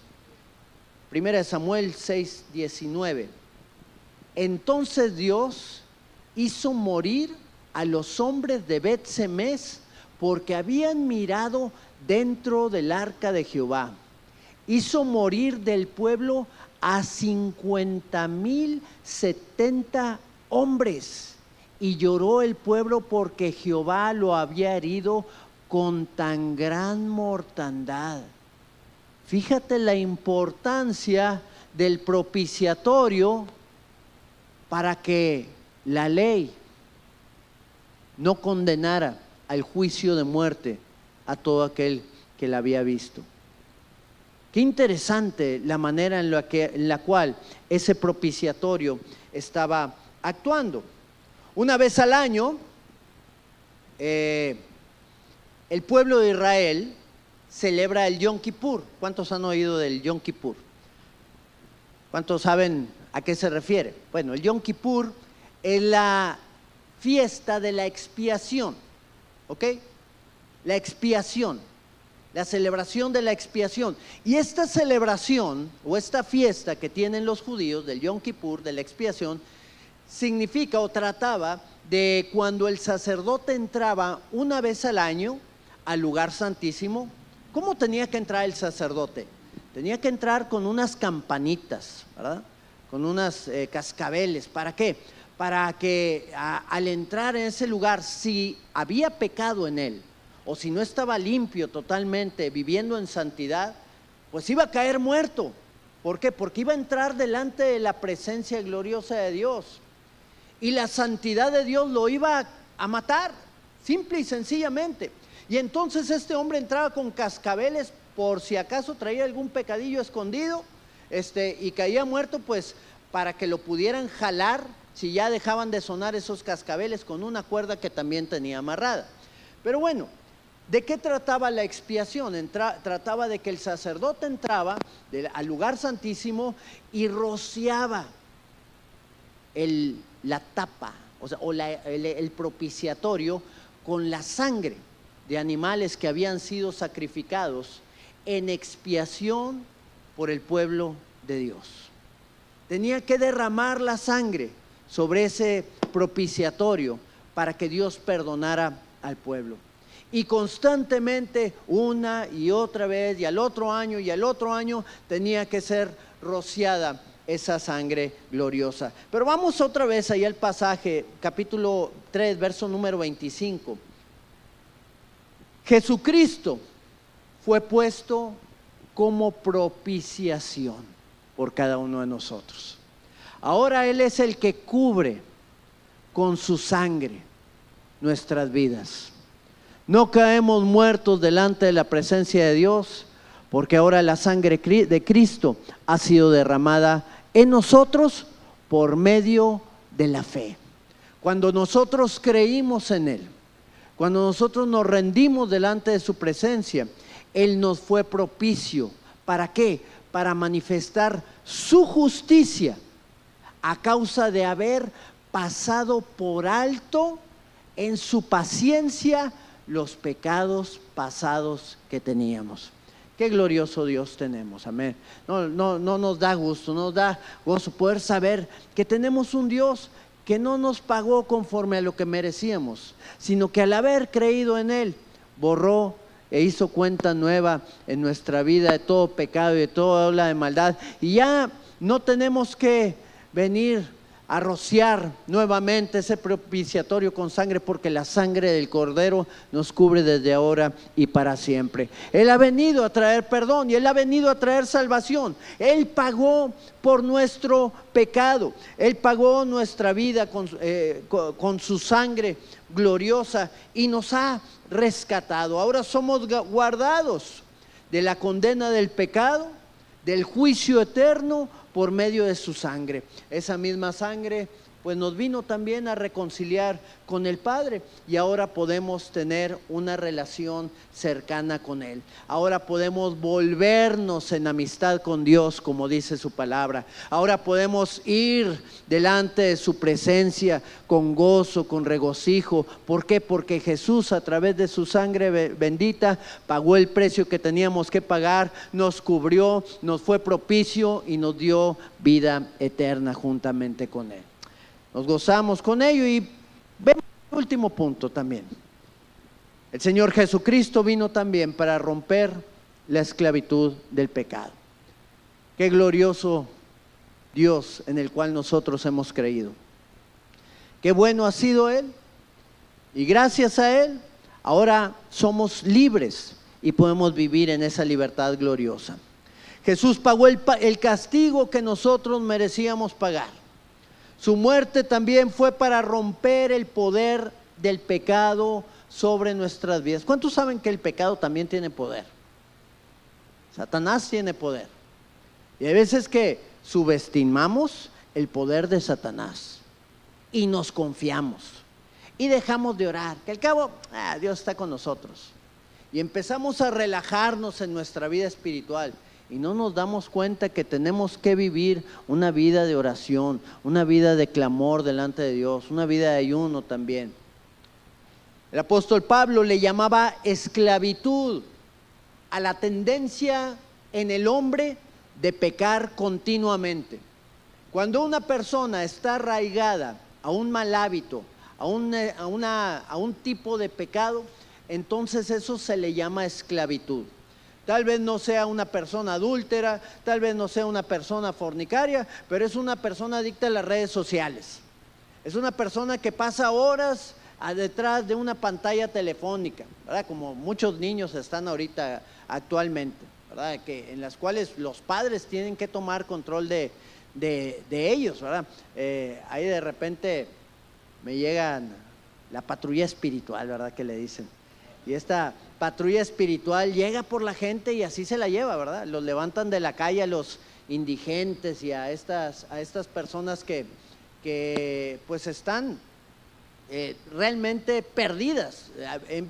S1: Primera de Samuel 6:19. Entonces Dios hizo morir a los hombres de Bet-Semes porque habían mirado dentro del arca de Jehová. Hizo morir del pueblo a 50,070 hombres, y lloró el pueblo porque Jehová lo había herido con tan gran mortandad. Fíjate la importancia del propiciatorio para que la ley no condenara al juicio de muerte a todo aquel que la había visto. Qué interesante la manera en la cual ese propiciatorio estaba actuando. Una vez al año, el pueblo de Israel celebra el Yom Kippur. ¿Cuántos han oído del Yom Kippur? ¿Cuántos saben a qué se refiere? Bueno, el Yom Kippur es la fiesta de la expiación, ¿ok? La expiación, la celebración de la expiación. Y esta celebración o esta fiesta que tienen los judíos del Yom Kippur, de la expiación, significa o trataba de cuando el sacerdote entraba una vez al año al lugar santísimo. ¿Cómo tenía que entrar el sacerdote? Tenía que entrar con unas campanitas, ¿verdad? Con unas cascabeles. ¿Para qué? Para que al entrar en ese lugar, si había pecado en él, o si no estaba limpio totalmente, viviendo en santidad, pues iba a caer muerto. ¿Por qué? Porque iba a entrar delante de la presencia gloriosa de Dios, y la santidad de Dios lo iba a matar, simple y sencillamente. Y entonces este hombre entraba con cascabeles por si acaso traía algún pecadillo escondido, y caía muerto, pues para que lo pudieran jalar si ya dejaban de sonar esos cascabeles con una cuerda que también tenía amarrada. Pero bueno, ¿de qué trataba la expiación? Trataba de que el sacerdote entraba al lugar santísimo y rociaba la tapa, el propiciatorio, con la sangre de animales que habían sido sacrificados en expiación por el pueblo de Dios. Tenía que derramar la sangre sobre ese propiciatorio para que Dios perdonara al pueblo. Y constantemente, una y otra vez, y al otro año y al otro año, tenía que ser rociada esa sangre gloriosa. Pero vamos otra vez ahí al pasaje, capítulo 3, verso número 25. Jesucristo fue puesto como propiciación por cada uno de nosotros. Ahora Él es el que cubre con su sangre nuestras vidas. No caemos muertos delante de la presencia de Dios, porque ahora la sangre de Cristo ha sido derramada en nosotros por medio de la fe. Cuando nosotros creímos en Él, cuando nosotros nos rendimos delante de su presencia, Él nos fue propicio. ¿Para qué? Para manifestar su justicia a causa de haber pasado por alto en su paciencia los pecados pasados que teníamos. Qué glorioso Dios tenemos, amén. No nos da gusto, nos da gozo poder saber que tenemos un Dios que no nos pagó conforme a lo que merecíamos, sino que al haber creído en Él, borró e hizo cuenta nueva en nuestra vida de todo pecado y de toda obra de maldad. Y ya no tenemos que venir a rociar nuevamente ese propiciatorio con sangre, porque la sangre del Cordero nos cubre desde ahora y para siempre. Él ha venido a traer perdón y Él ha venido a traer salvación. Él pagó por nuestro pecado, Él pagó nuestra vida con su sangre gloriosa y nos ha rescatado. Ahora somos guardados de la condena del pecado, del juicio eterno, por medio de su sangre. Esa misma sangre pues nos vino también a reconciliar con el Padre, y ahora podemos tener una relación cercana con Él. Ahora podemos volvernos en amistad con Dios, como dice su palabra. Ahora podemos ir delante de su presencia con gozo, con regocijo. ¿Por qué? Porque Jesús, a través de su sangre bendita, pagó el precio que teníamos que pagar, nos cubrió, nos fue propicio y nos dio vida eterna juntamente con Él. Nos gozamos con ello. Y vemos el último punto también. El Señor Jesucristo vino también para romper la esclavitud del pecado. Qué glorioso Dios en el cual nosotros hemos creído. Qué bueno ha sido Él, y gracias a Él ahora somos libres y podemos vivir en esa libertad gloriosa. Jesús pagó el castigo que nosotros merecíamos pagar. Su muerte también fue para romper el poder del pecado sobre nuestras vidas. ¿Cuántos saben que el pecado también tiene poder? Satanás tiene poder. Y hay veces que subestimamos el poder de Satanás y nos confiamos y dejamos de orar, que al cabo Dios está con nosotros, y empezamos a relajarnos en nuestra vida espiritual. Y no nos damos cuenta que tenemos que vivir una vida de oración, una vida de clamor delante de Dios, una vida de ayuno también. El apóstol Pablo le llamaba esclavitud a la tendencia en el hombre de pecar continuamente. Cuando una persona está arraigada a un mal hábito, a un tipo de pecado, entonces eso se le llama esclavitud. Tal vez no sea una persona adúltera, tal vez no sea una persona fornicaria, pero es una persona adicta a las redes sociales. Es una persona que pasa horas detrás de una pantalla telefónica, ¿verdad? Como muchos niños están ahorita actualmente, ¿verdad? En las cuales los padres tienen que tomar control de ellos, ¿verdad? Ahí de repente me llegan la patrulla espiritual, ¿verdad? Que le dicen. Y esta patrulla espiritual llega por la gente y así se la lleva, ¿verdad? Los levantan de la calle a los indigentes y a estas personas que pues están realmente perdidas,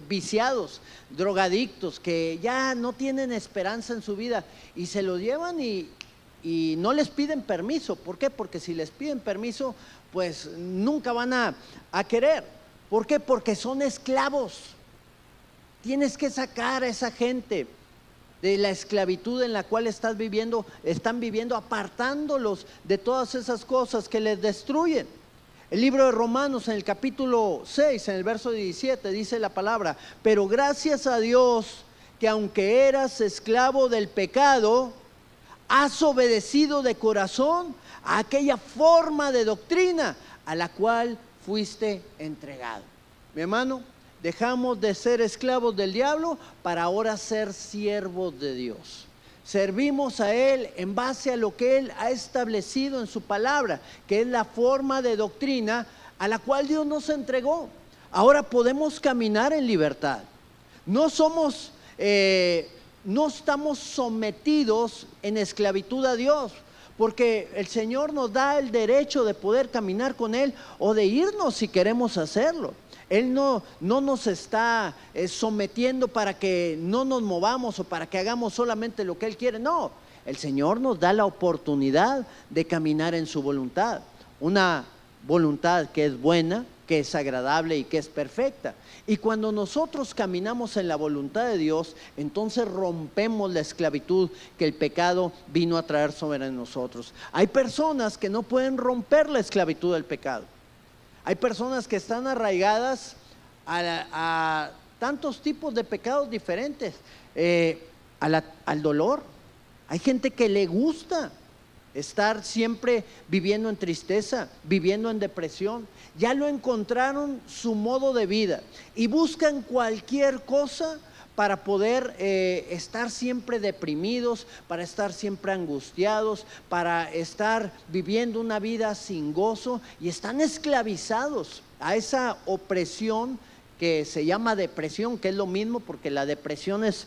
S1: viciados, drogadictos, que ya no tienen esperanza en su vida, y se lo llevan y no les piden permiso. ¿Por qué? Porque si les piden permiso, pues nunca van a querer. ¿Por qué? Porque son esclavos. Tienes que sacar a esa gente de la esclavitud en la cual están viviendo, apartándolos de todas esas cosas que les destruyen. El libro de Romanos, en el capítulo 6, en el verso 17, dice la palabra: pero gracias a Dios que aunque eras esclavo del pecado, has obedecido de corazón a aquella forma de doctrina a la cual fuiste entregado. Mi hermano, dejamos de ser esclavos del diablo para ahora ser siervos de Dios. Servimos a Él en base a lo que Él ha establecido en su palabra, que es la forma de doctrina a la cual Dios nos entregó. Ahora podemos caminar en libertad. No estamos sometidos en esclavitud a Dios, porque el Señor nos da el derecho de poder caminar con Él o de irnos si queremos hacerlo. Él no nos está sometiendo para que no nos movamos o para que hagamos solamente lo que Él quiere. No, el Señor nos da la oportunidad de caminar en su voluntad. Una voluntad que es buena, que es agradable y que es perfecta. Y cuando nosotros caminamos en la voluntad de Dios, entonces rompemos la esclavitud que el pecado vino a traer sobre nosotros. Hay personas que no pueden romper la esclavitud del pecado. Hay personas que están arraigadas a tantos tipos de pecados diferentes, al dolor. Hay gente que le gusta estar siempre viviendo en tristeza, viviendo en depresión. Ya lo encontraron su modo de vida y buscan cualquier cosa para poder estar siempre deprimidos, para estar siempre angustiados, para estar viviendo una vida sin gozo, y están esclavizados a esa opresión que se llama depresión, que es lo mismo, porque la depresión es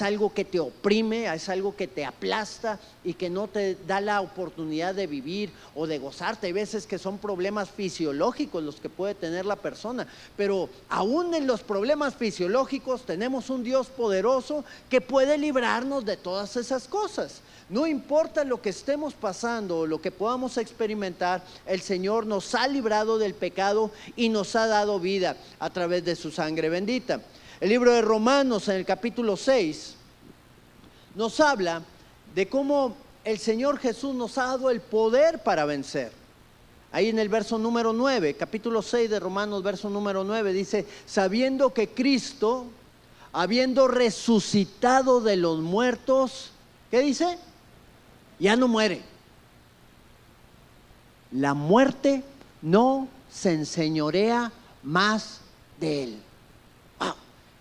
S1: algo que te oprime, es algo que te aplasta y que no te da la oportunidad de vivir o de gozarte. Hay veces que son problemas fisiológicos los que puede tener la persona, pero aún en los problemas fisiológicos tenemos un Dios poderoso que puede librarnos de todas esas cosas. No importa lo que estemos pasando o lo que podamos experimentar, el Señor nos ha librado del pecado y nos ha dado vida a través de su sangre bendita. El libro de Romanos, en el capítulo 6, nos habla de cómo el Señor Jesús nos ha dado el poder para vencer. Ahí en el verso número 9, capítulo 6 de Romanos, verso número 9, dice: sabiendo que Cristo, habiendo resucitado de los muertos, ¿qué dice? Ya no muere. La muerte no se enseñorea más de él. ¡Wow!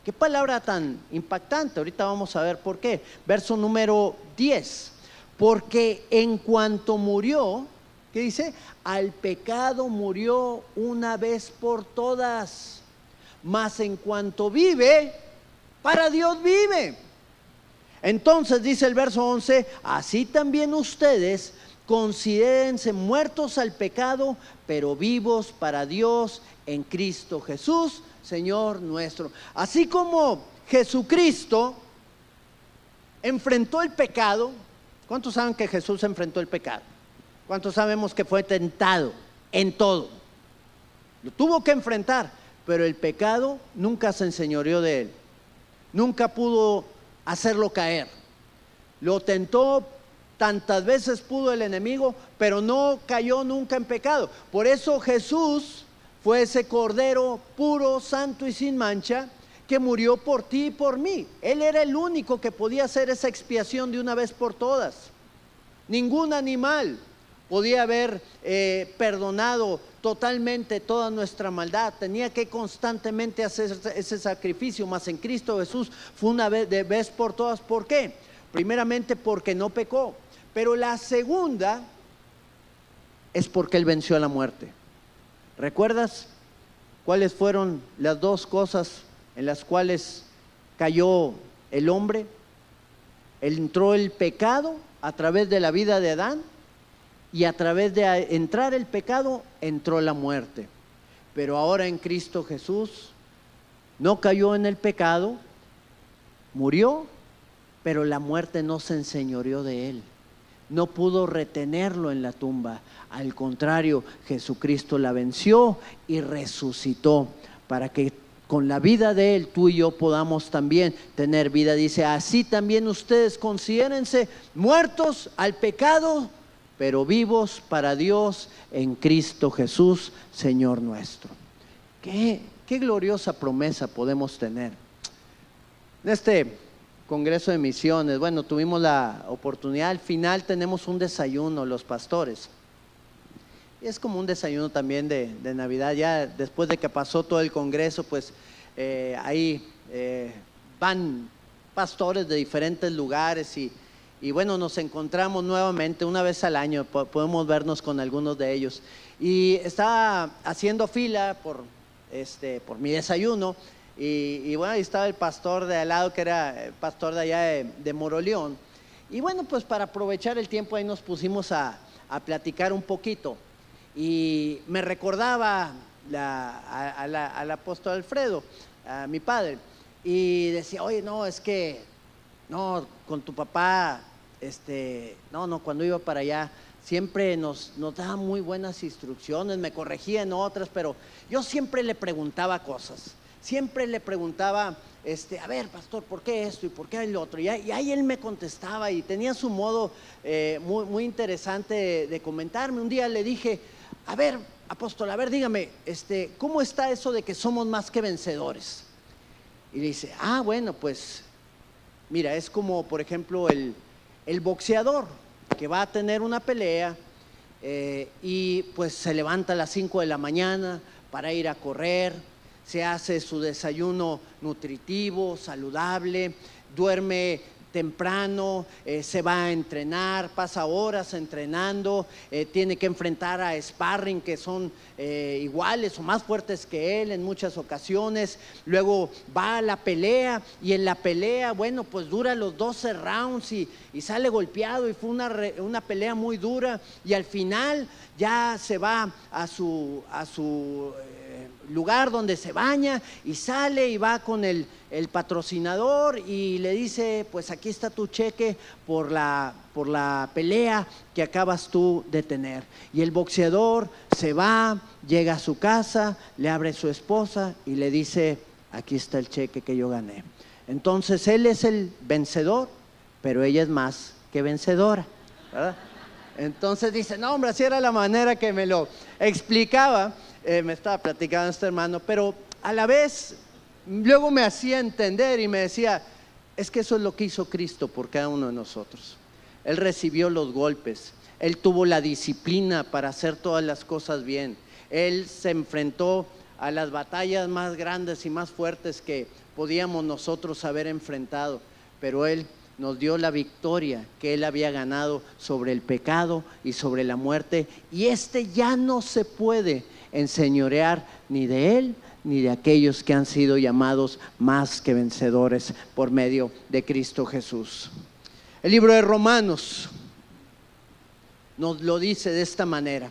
S1: Qué palabra tan impactante. Ahorita vamos a ver por qué. Verso número 10. Porque en cuanto murió, ¿qué dice? Al pecado murió una vez por todas, mas en cuanto vive, para Dios vive. Entonces dice el verso 11: así también ustedes considérense muertos al pecado, pero vivos para Dios en Cristo Jesús, Señor nuestro. Así como Jesucristo enfrentó el pecado. ¿Cuántos saben que Jesús enfrentó el pecado? ¿Cuántos sabemos que fue tentado en todo? Lo tuvo que enfrentar, pero el pecado nunca se enseñoreó de él. Nunca pudo hacerlo caer. Lo tentó tantas veces pudo el enemigo, pero no cayó nunca en pecado. Por eso Jesús fue ese cordero puro, santo y sin mancha, que murió por ti y por mí. Él era el único que podía hacer esa expiación de una vez por todas. Ningún animal podía haber perdonado totalmente toda nuestra maldad. Tenía que constantemente hacer ese sacrificio, mas en Cristo Jesús fue una vez, de vez por todas. ¿Por qué? Primeramente porque no pecó, pero la segunda es porque Él venció a la muerte. ¿Recuerdas cuáles fueron las dos cosas en las cuales cayó el hombre? Entró el pecado a través de la vida de Adán, y a través de entrar el pecado entró la muerte. Pero ahora en Cristo Jesús no cayó en el pecado, murió, pero la muerte no se enseñoreó de él, no pudo retenerlo en la tumba. Al contrario, Jesucristo la venció y resucitó para que con la vida de él tú y yo podamos también tener vida. Dice: así también ustedes considérense muertos al pecado, pero vivos para Dios en Cristo Jesús, Señor nuestro. Qué gloriosa promesa podemos tener. En este Congreso de Misiones, bueno, tuvimos la oportunidad, al final tenemos un desayuno los pastores. Y es como un desayuno también de Navidad. Ya después de que pasó todo el Congreso, pues ahí van pastores de diferentes lugares y bueno, nos encontramos nuevamente una vez al año, podemos vernos con algunos de ellos. Y estaba haciendo fila por mi desayuno y bueno, ahí estaba el pastor de al lado, que era el pastor de allá de Moroleón. Y bueno, pues para aprovechar el tiempo ahí nos pusimos a platicar un poquito. Y me recordaba al apóstol Alfredo, a mi padre, y decía: oye, no, es que no, con tu papá, no, cuando iba para allá, siempre nos daba muy buenas instrucciones, me corregía en otras, pero yo siempre le preguntaba cosas, siempre le preguntaba, a ver, pastor, ¿por qué esto y por qué el otro? Y ahí él me contestaba y tenía su modo muy interesante de comentarme. Un día le dije, a ver, apóstol, a ver, dígame, ¿cómo está eso de que somos más que vencedores? Y le dice, bueno, pues mira, es como por ejemplo el boxeador que va a tener una pelea y pues se levanta a las 5 de la mañana para ir a correr, se hace su desayuno nutritivo, saludable, duerme temprano, se va a entrenar, pasa horas entrenando, tiene que enfrentar a sparring que son iguales o más fuertes que él en muchas ocasiones, luego va a la pelea y en la pelea, bueno, pues dura los 12 rounds y sale golpeado y fue una pelea muy dura y al final ya se va a su lugar donde se baña y sale y va con el patrocinador y le dice, pues aquí está tu cheque por la pelea que acabas tú de tener. Y el boxeador se va, llega a su casa, le abre a su esposa y le dice, aquí está el cheque que yo gané. Entonces él es el vencedor, pero ella es más que vencedora, ¿verdad? Entonces dice, no hombre, así era la manera que me lo explicaba, me estaba platicando este hermano, pero a la vez luego me hacía entender y me decía, es que eso es lo que hizo Cristo por cada uno de nosotros. Él recibió los golpes, Él tuvo la disciplina para hacer todas las cosas bien, Él se enfrentó a las batallas más grandes y más fuertes que podíamos nosotros haber enfrentado, pero Él nos dio la victoria que Él había ganado sobre el pecado y sobre la muerte, y ya no se puede enseñorear ni de Él ni de aquellos que han sido llamados más que vencedores por medio de Cristo Jesús. El libro de Romanos nos lo dice de esta manera: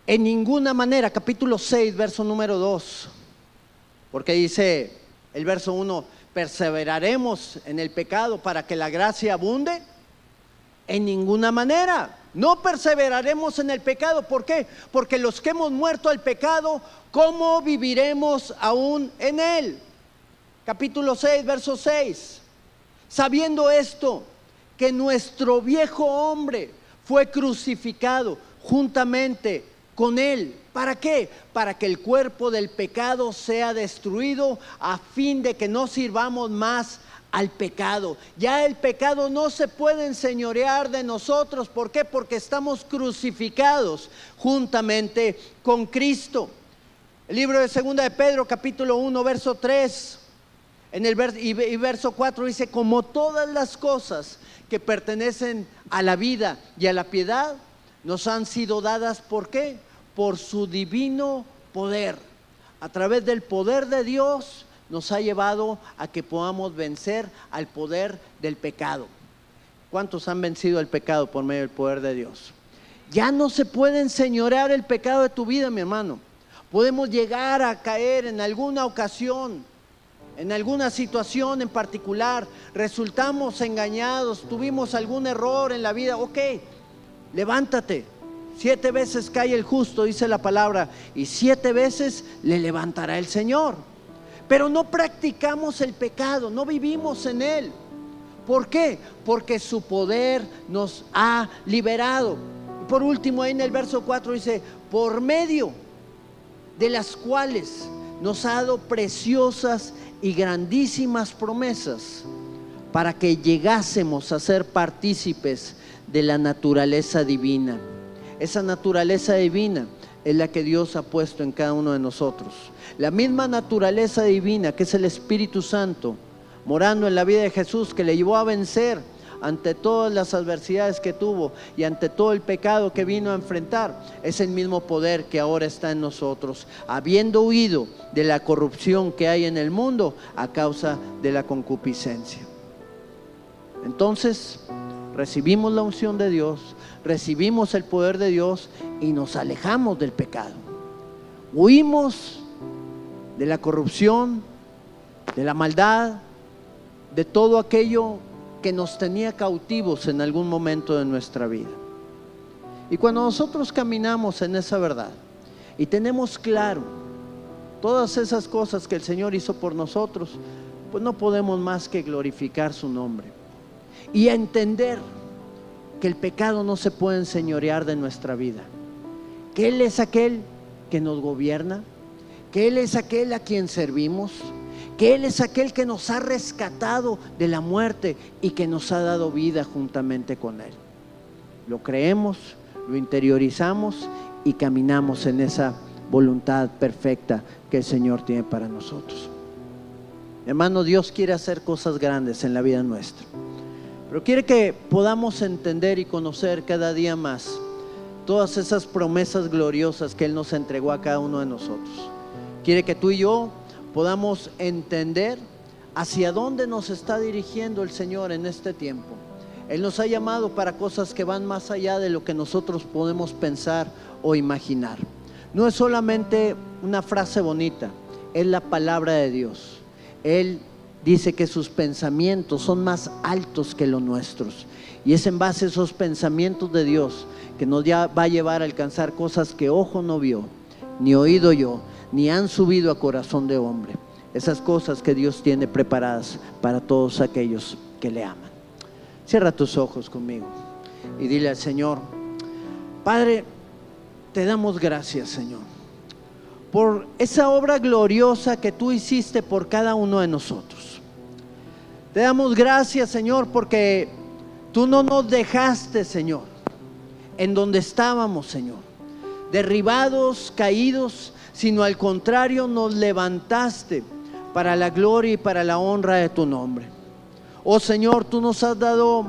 S1: en ninguna manera, capítulo 6, verso número 2, porque dice el verso 1, ¿perseveraremos en el pecado para que la gracia abunde? En ninguna manera, no perseveraremos en el pecado. ¿Por qué? Porque los que hemos muerto al pecado, ¿cómo viviremos aún en él? Capítulo 6, verso 6, sabiendo esto, que nuestro viejo hombre fue crucificado juntamente con él. ¿Para qué? Para que el cuerpo del pecado sea destruido, a fin de que no sirvamos más al pecado. Ya el pecado no se puede enseñorear de nosotros. ¿Por qué? Porque estamos crucificados juntamente con Cristo. El libro de Segunda de Pedro, capítulo 1, verso 3 y verso 4 dice: como todas las cosas que pertenecen a la vida y a la piedad nos han sido dadas, ¿por qué? Por su divino poder. A través del poder de Dios nos ha llevado a que podamos vencer al poder del pecado. ¿Cuántos han vencido el pecado por medio del poder de Dios? Ya no se puede enseñorear el pecado de tu vida, mi hermano. Podemos llegar a caer en alguna ocasión, en alguna situación en particular, resultamos engañados, tuvimos algún error en la vida. Ok, levántate. 7 veces cae el justo, dice la palabra, y 7 veces le levantará el Señor. Pero no practicamos el pecado, no vivimos en él. ¿Por qué? Porque su poder nos ha liberado. Y por último, ahí en el verso 4 dice: por medio de las cuales nos ha dado preciosas y grandísimas promesas, para que llegásemos a ser partícipes de la naturaleza divina. Esa naturaleza divina es la que Dios ha puesto en cada uno de nosotros. La misma naturaleza divina, que es el Espíritu Santo morando en la vida de Jesús, que le llevó a vencer ante todas las adversidades que tuvo y ante todo el pecado que vino a enfrentar, es el mismo poder que ahora está en nosotros, habiendo huido de la corrupción que hay en el mundo a causa de la concupiscencia. Entonces recibimos la unción de Dios, recibimos el poder de Dios y nos alejamos del pecado. Huimos de la corrupción, de la maldad, de todo aquello que nos tenía cautivos en algún momento de nuestra vida. Y cuando nosotros caminamos en esa verdad y tenemos claro todas esas cosas que el Señor hizo por nosotros, pues no podemos más que glorificar su nombre y entender que el pecado no se puede enseñorear de nuestra vida, que Él es aquel que nos gobierna, que Él es aquel a quien servimos, que Él es aquel que nos ha rescatado de la muerte y que nos ha dado vida juntamente con Él. Lo creemos, lo interiorizamos y caminamos en esa voluntad perfecta que el Señor tiene para nosotros. Hermano, Dios quiere hacer cosas grandes en la vida nuestra, pero quiere que podamos entender y conocer cada día más todas esas promesas gloriosas que Él nos entregó a cada uno de nosotros. Quiere que tú y yo podamos entender hacia dónde nos está dirigiendo el Señor en este tiempo. Él nos ha llamado para cosas que van más allá de lo que nosotros podemos pensar o imaginar. No es solamente una frase bonita, es la palabra de Dios. Él dice que sus pensamientos son más altos que los nuestros, y es en base a esos pensamientos de Dios que nos va a llevar a alcanzar cosas que ojo no vio, ni oído yo, ni han subido a corazón de hombre. Esas cosas que Dios tiene preparadas para todos aquellos que le aman. Cierra tus ojos conmigo y dile al Señor: Padre, te damos gracias, Señor, por esa obra gloriosa que tú hiciste por cada uno de nosotros. Te damos gracias, Señor, porque tú no nos dejaste, Señor, en donde estábamos, Señor, derribados, caídos, sino al contrario nos levantaste para la gloria y para la honra de tu nombre. Oh Señor, tú nos has dado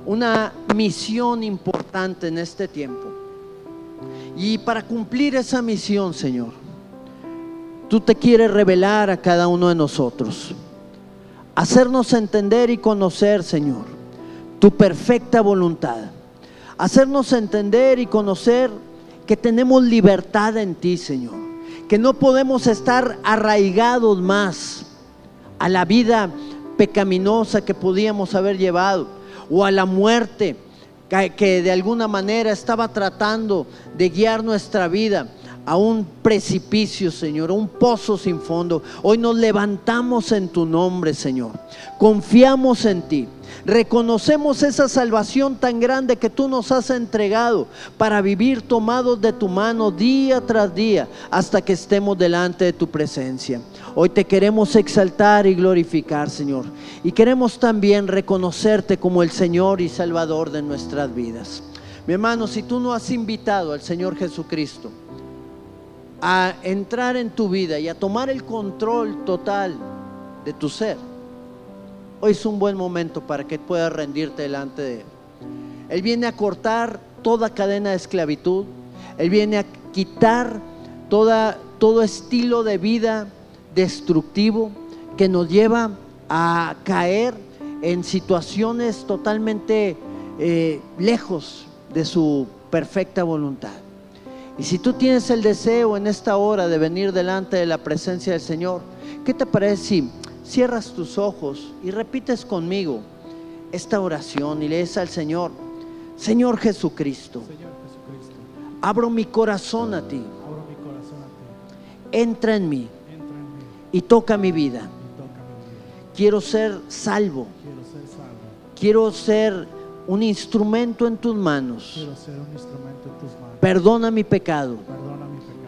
S1: una misión importante en este tiempo, y para cumplir esa misión, Señor, tú te quieres revelar a cada uno de nosotros, hacernos entender y conocer, Señor, tu perfecta voluntad, hacernos entender y conocer que tenemos libertad en ti, Señor, que no podemos estar arraigados más a la vida pecaminosa que podíamos haber llevado, o a la muerte que de alguna manera estaba tratando de guiar nuestra vida a un precipicio, Señor, a un pozo sin fondo. Hoy nos levantamos en tu nombre, Señor, confiamos en ti, reconocemos esa salvación tan grande que tú nos has entregado para vivir tomados de tu mano día tras día hasta que estemos delante de tu presencia. Hoy te queremos exaltar y glorificar, Señor, y queremos también reconocerte como el Señor y Salvador de nuestras vidas. Mi hermano, si tú no has invitado al Señor Jesucristo a entrar en tu vida y a tomar el control total de tu ser, hoy es un buen momento para que puedas rendirte delante de Él. Él viene a cortar toda cadena de esclavitud. Él viene a quitar todo estilo de vida destructivo que nos lleva a caer en situaciones totalmente lejos de su perfecta voluntad. Y si tú tienes el deseo en esta hora de venir delante de la presencia del Señor, ¿qué te parece si cierras tus ojos y repites conmigo esta oración y lees al Señor: Señor Jesucristo, abro mi corazón a ti, entra en mí y toca mi vida. Quiero ser salvo, quiero ser un instrumento en tus manos. Perdona mi pecado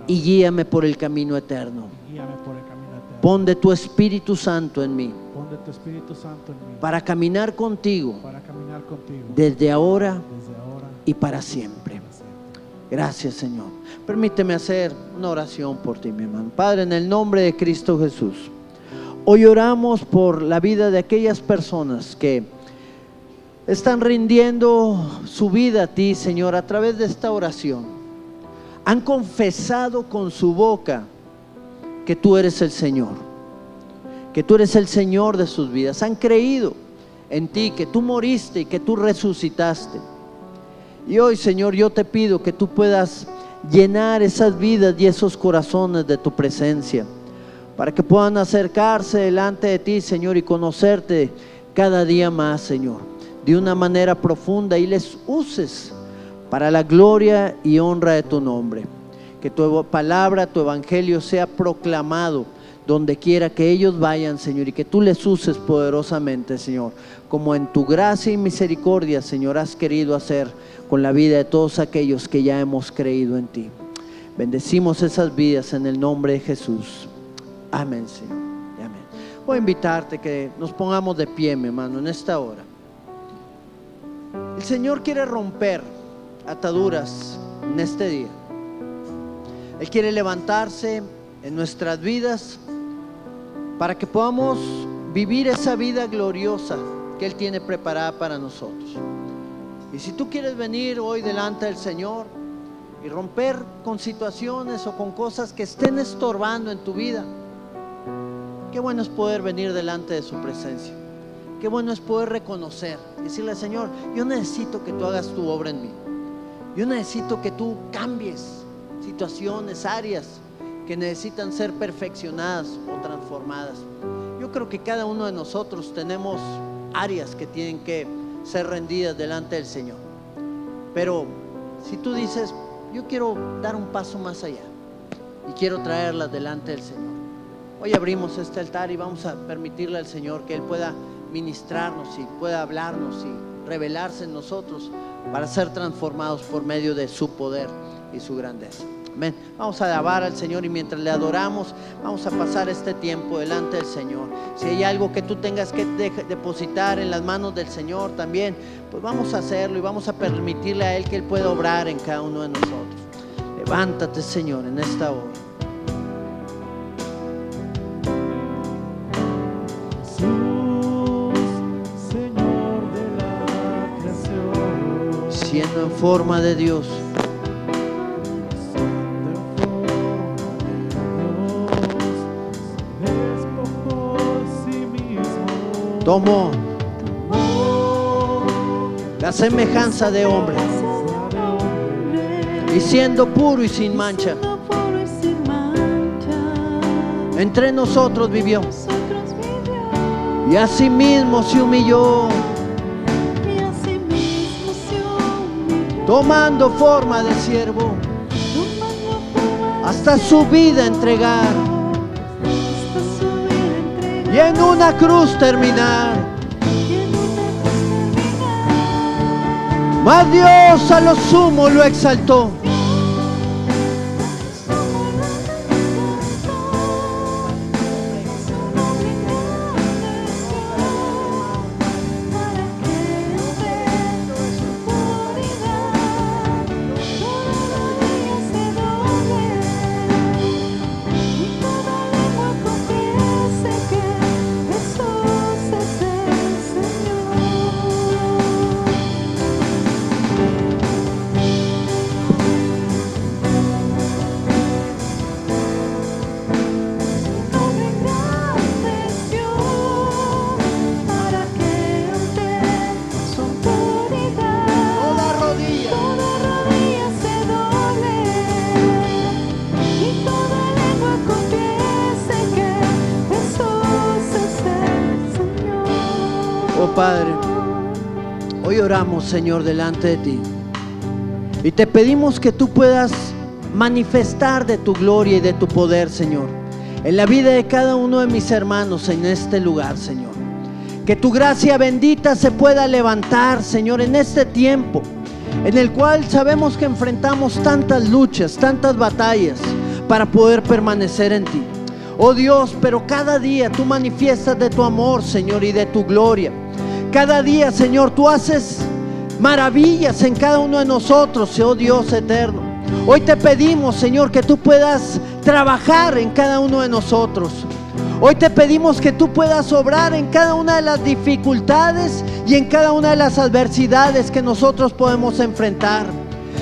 S1: y guíame por el camino eterno. Pon de tu Espíritu Santo en mí para caminar contigo desde ahora y para siempre. Gracias, Señor. Permíteme hacer una oración por ti, mi hermano. Padre, en el nombre de Cristo Jesús, hoy oramos por la vida de aquellas personas que están rindiendo su vida a ti, Señor, a través de esta oración. Han confesado con su boca que tú eres el Señor, que tú eres el Señor de sus vidas. Han creído en ti, que tú moriste y que tú resucitaste. Y hoy, Señor, yo te pido que tú puedas llenar esas vidas y esos corazones de tu presencia, para que puedan acercarse delante de ti, Señor, y conocerte cada día más, Señor, de una manera profunda, y les uses para la gloria y honra de tu nombre. Que tu palabra, tu evangelio sea proclamado donde quiera que ellos vayan, Señor, y que tú les uses poderosamente, Señor, como en tu gracia y misericordia, Señor, has querido hacer con la vida de todos aquellos que ya hemos creído en ti. Bendecimos esas vidas en el nombre de Jesús. Amén, Señor. Amén. Voy a invitarte que nos pongamos de pie, mi hermano, en esta hora. El Señor quiere romper ataduras en este día. Él quiere levantarse en nuestras vidas para que podamos vivir esa vida gloriosa que Él tiene preparada para nosotros. Y si tú quieres venir hoy delante del Señor y romper con situaciones o con cosas que estén estorbando en tu vida, qué bueno es poder venir delante de su presencia. Qué bueno es poder reconocer y decirle: Señor, yo necesito que tú hagas tu obra en mí. Yo necesito que tú cambies situaciones, áreas que necesitan ser perfeccionadas o transformadas. Yo creo que cada uno de nosotros tenemos áreas que tienen que ser rendidas delante del Señor. Pero si tú dices: yo quiero dar un paso más allá y quiero traerlas delante del Señor, hoy abrimos este altar y vamos a permitirle al Señor que Él pueda ministrarnos y pueda hablarnos y revelarse en nosotros para ser transformados por medio de su poder y su grandeza. Amén. Vamos a alabar al Señor, y mientras le adoramos vamos a pasar este tiempo delante del Señor. Si hay algo que tú tengas que depositar en las manos del Señor también, pues vamos a hacerlo y vamos a permitirle a Él que Él pueda obrar en cada uno de nosotros. Levántate, Señor, en esta hora.
S2: Señor de la creación,
S1: Siendo en forma de Dios, tomó la semejanza de hombre y siendo puro y sin mancha, entre nosotros vivió, y asimismo se humilló, tomando forma de siervo, hasta su vida entregar, y en una cruz terminar. Mas Dios a lo sumo lo exaltó, Padre. Hoy oramos, Señor, delante de ti y te pedimos que tú puedas manifestar de tu gloria y de tu poder, Señor, en la vida de cada uno de mis hermanos en este lugar, Señor. Que tu gracia bendita se pueda levantar, Señor, en este tiempo en el cual sabemos que enfrentamos tantas luchas, tantas batallas para poder permanecer en ti. Oh Dios, pero cada día tú manifiestas de tu amor, Señor, y de tu gloria. Cada día, Señor, tú haces maravillas en cada uno de nosotros, oh Dios eterno. Hoy te pedimos, Señor, que tú puedas trabajar en cada uno de nosotros. Hoy te pedimos que tú puedas obrar en cada una de las dificultades y en cada una de las adversidades que nosotros podemos enfrentar.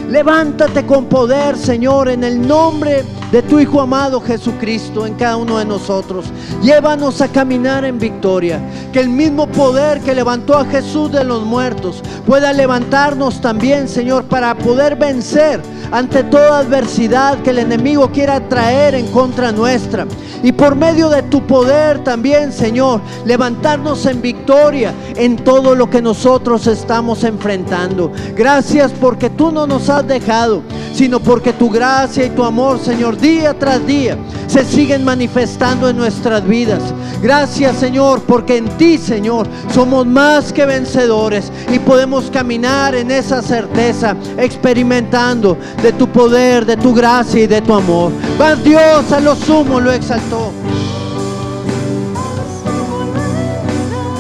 S1: Levántate con poder, Señor, en el nombre de tu Hijo amado Jesucristo en cada uno de nosotros. Llévanos a caminar en victoria, que el mismo poder que levantó a Jesús de los muertos pueda levantarnos también, Señor, para poder vencer ante toda adversidad que el enemigo quiera traer en contra nuestra. Y por medio de tu poder también, Señor, levantarnos en victoria en todo lo que nosotros estamos enfrentando. Gracias porque tú no nos has dejado, sino porque tu gracia y tu amor, Señor, día tras día se siguen manifestando en nuestras vidas. Gracias, Señor, porque en ti, Señor, somos más que vencedores y podemos caminar en esa certeza, experimentando de tu poder, de tu gracia y de tu amor. Mas Dios a lo sumo lo exaltó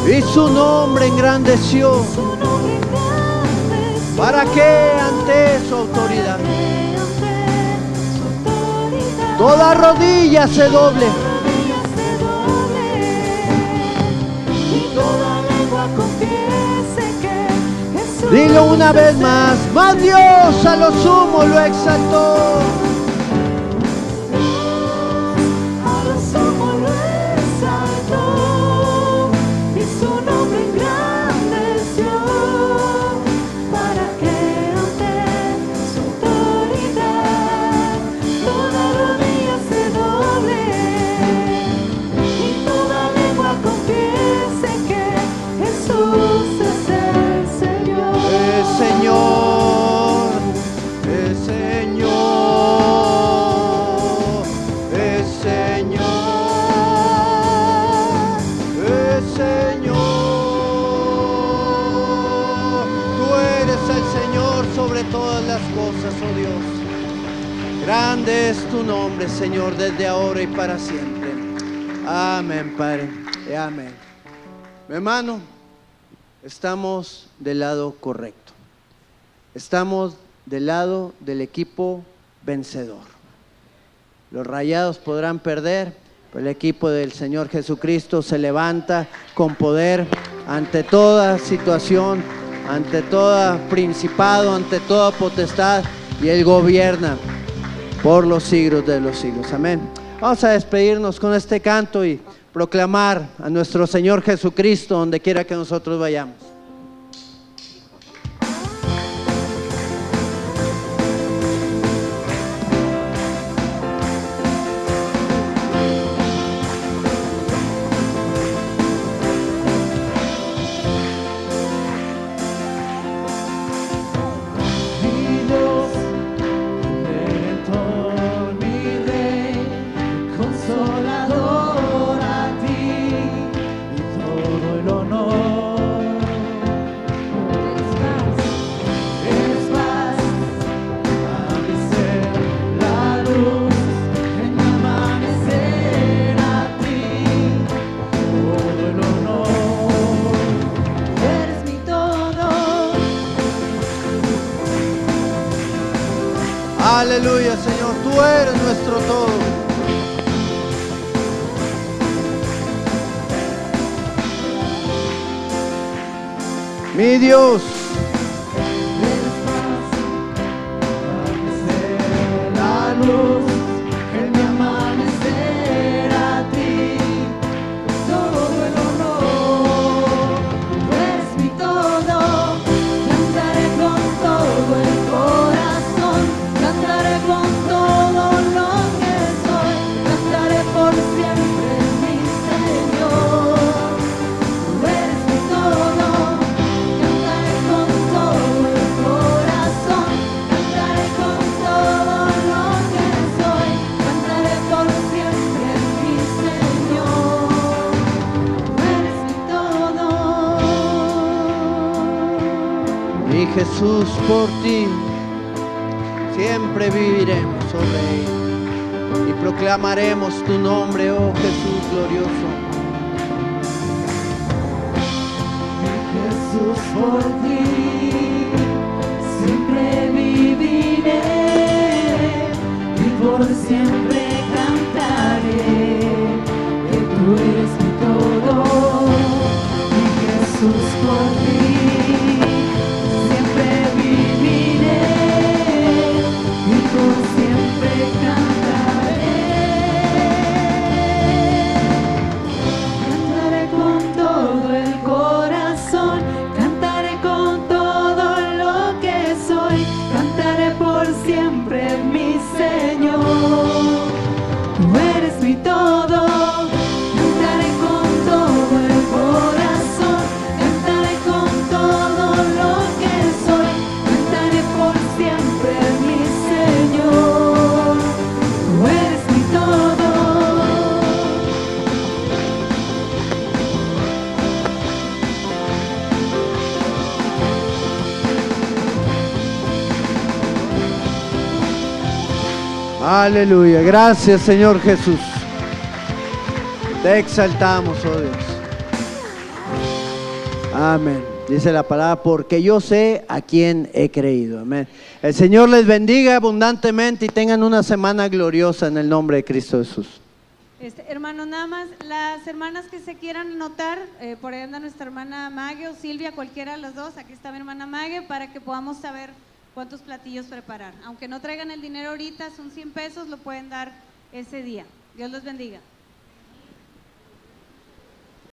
S1: y su nombre engrandeció. ¿Para qué? Ante su autoridad toda rodilla se doble
S3: y toda lengua confiese que Jesús.
S1: Dilo una vez más. Mas Dios a lo sumo lo exaltó.
S3: A lo sumo lo exaltó y su nombre engrandeció, para que ante su autoridad toda rodilla se doble y toda lengua confiese que Jesús es el Señor.
S1: Señor, Señor, Señor, Señor. Tú eres el Señor sobre todas las cosas, oh Dios. Grande es tu nombre, Señor, desde ahora y para siempre. Amén, Padre. Y amén. Mi hermano, estamos del lado correcto. Estamos del lado del equipo vencedor. Los Rayados podrán perder, pero el equipo del Señor Jesucristo se levanta con poder ante toda situación, ante todo principado, ante toda potestad, y Él gobierna por los siglos de los siglos. Amén. Vamos a despedirnos con este canto y proclamar a nuestro Señor Jesucristo donde quiera que nosotros vayamos. Aleluya, Señor, tú eres nuestro todo. Mi Dios,
S3: La luz en mi amanecer a ti, todo el honor, tú eres mi todo. Cantaré con todo el corazón, cantaré con todo lo que soy, cantaré por siempre mi Señor. Tú eres mi todo, cantaré con todo el corazón, cantaré con todo lo que soy, cantaré por siempre mi Señor. Tú eres mi todo.
S1: mi Jesús, por ti siempre viviremos, oh Rey, y proclamaremos tu nombre, oh Jesús glorioso.
S3: Jesús, por ti siempre viviré y por siempre cantaré que tú eres mi todo. Mi Jesús, por ti siempre viviré y por siempre cantaré
S1: Aleluya. Gracias, Señor Jesús. Te exaltamos, oh Dios. Amén. Dice la palabra, porque yo sé a quién he creído. Amén. El Señor les bendiga abundantemente y tengan una semana gloriosa en el nombre de Cristo Jesús.
S4: Hermano, nada más, las hermanas que se quieran anotar, por ahí anda nuestra hermana Mague o Silvia, cualquiera de las dos, aquí está mi hermana Mague, para que podamos saber cuántos platillos preparar. Aunque no traigan el dinero ahorita, son 100 pesos, lo pueden dar ese día. Dios los bendiga.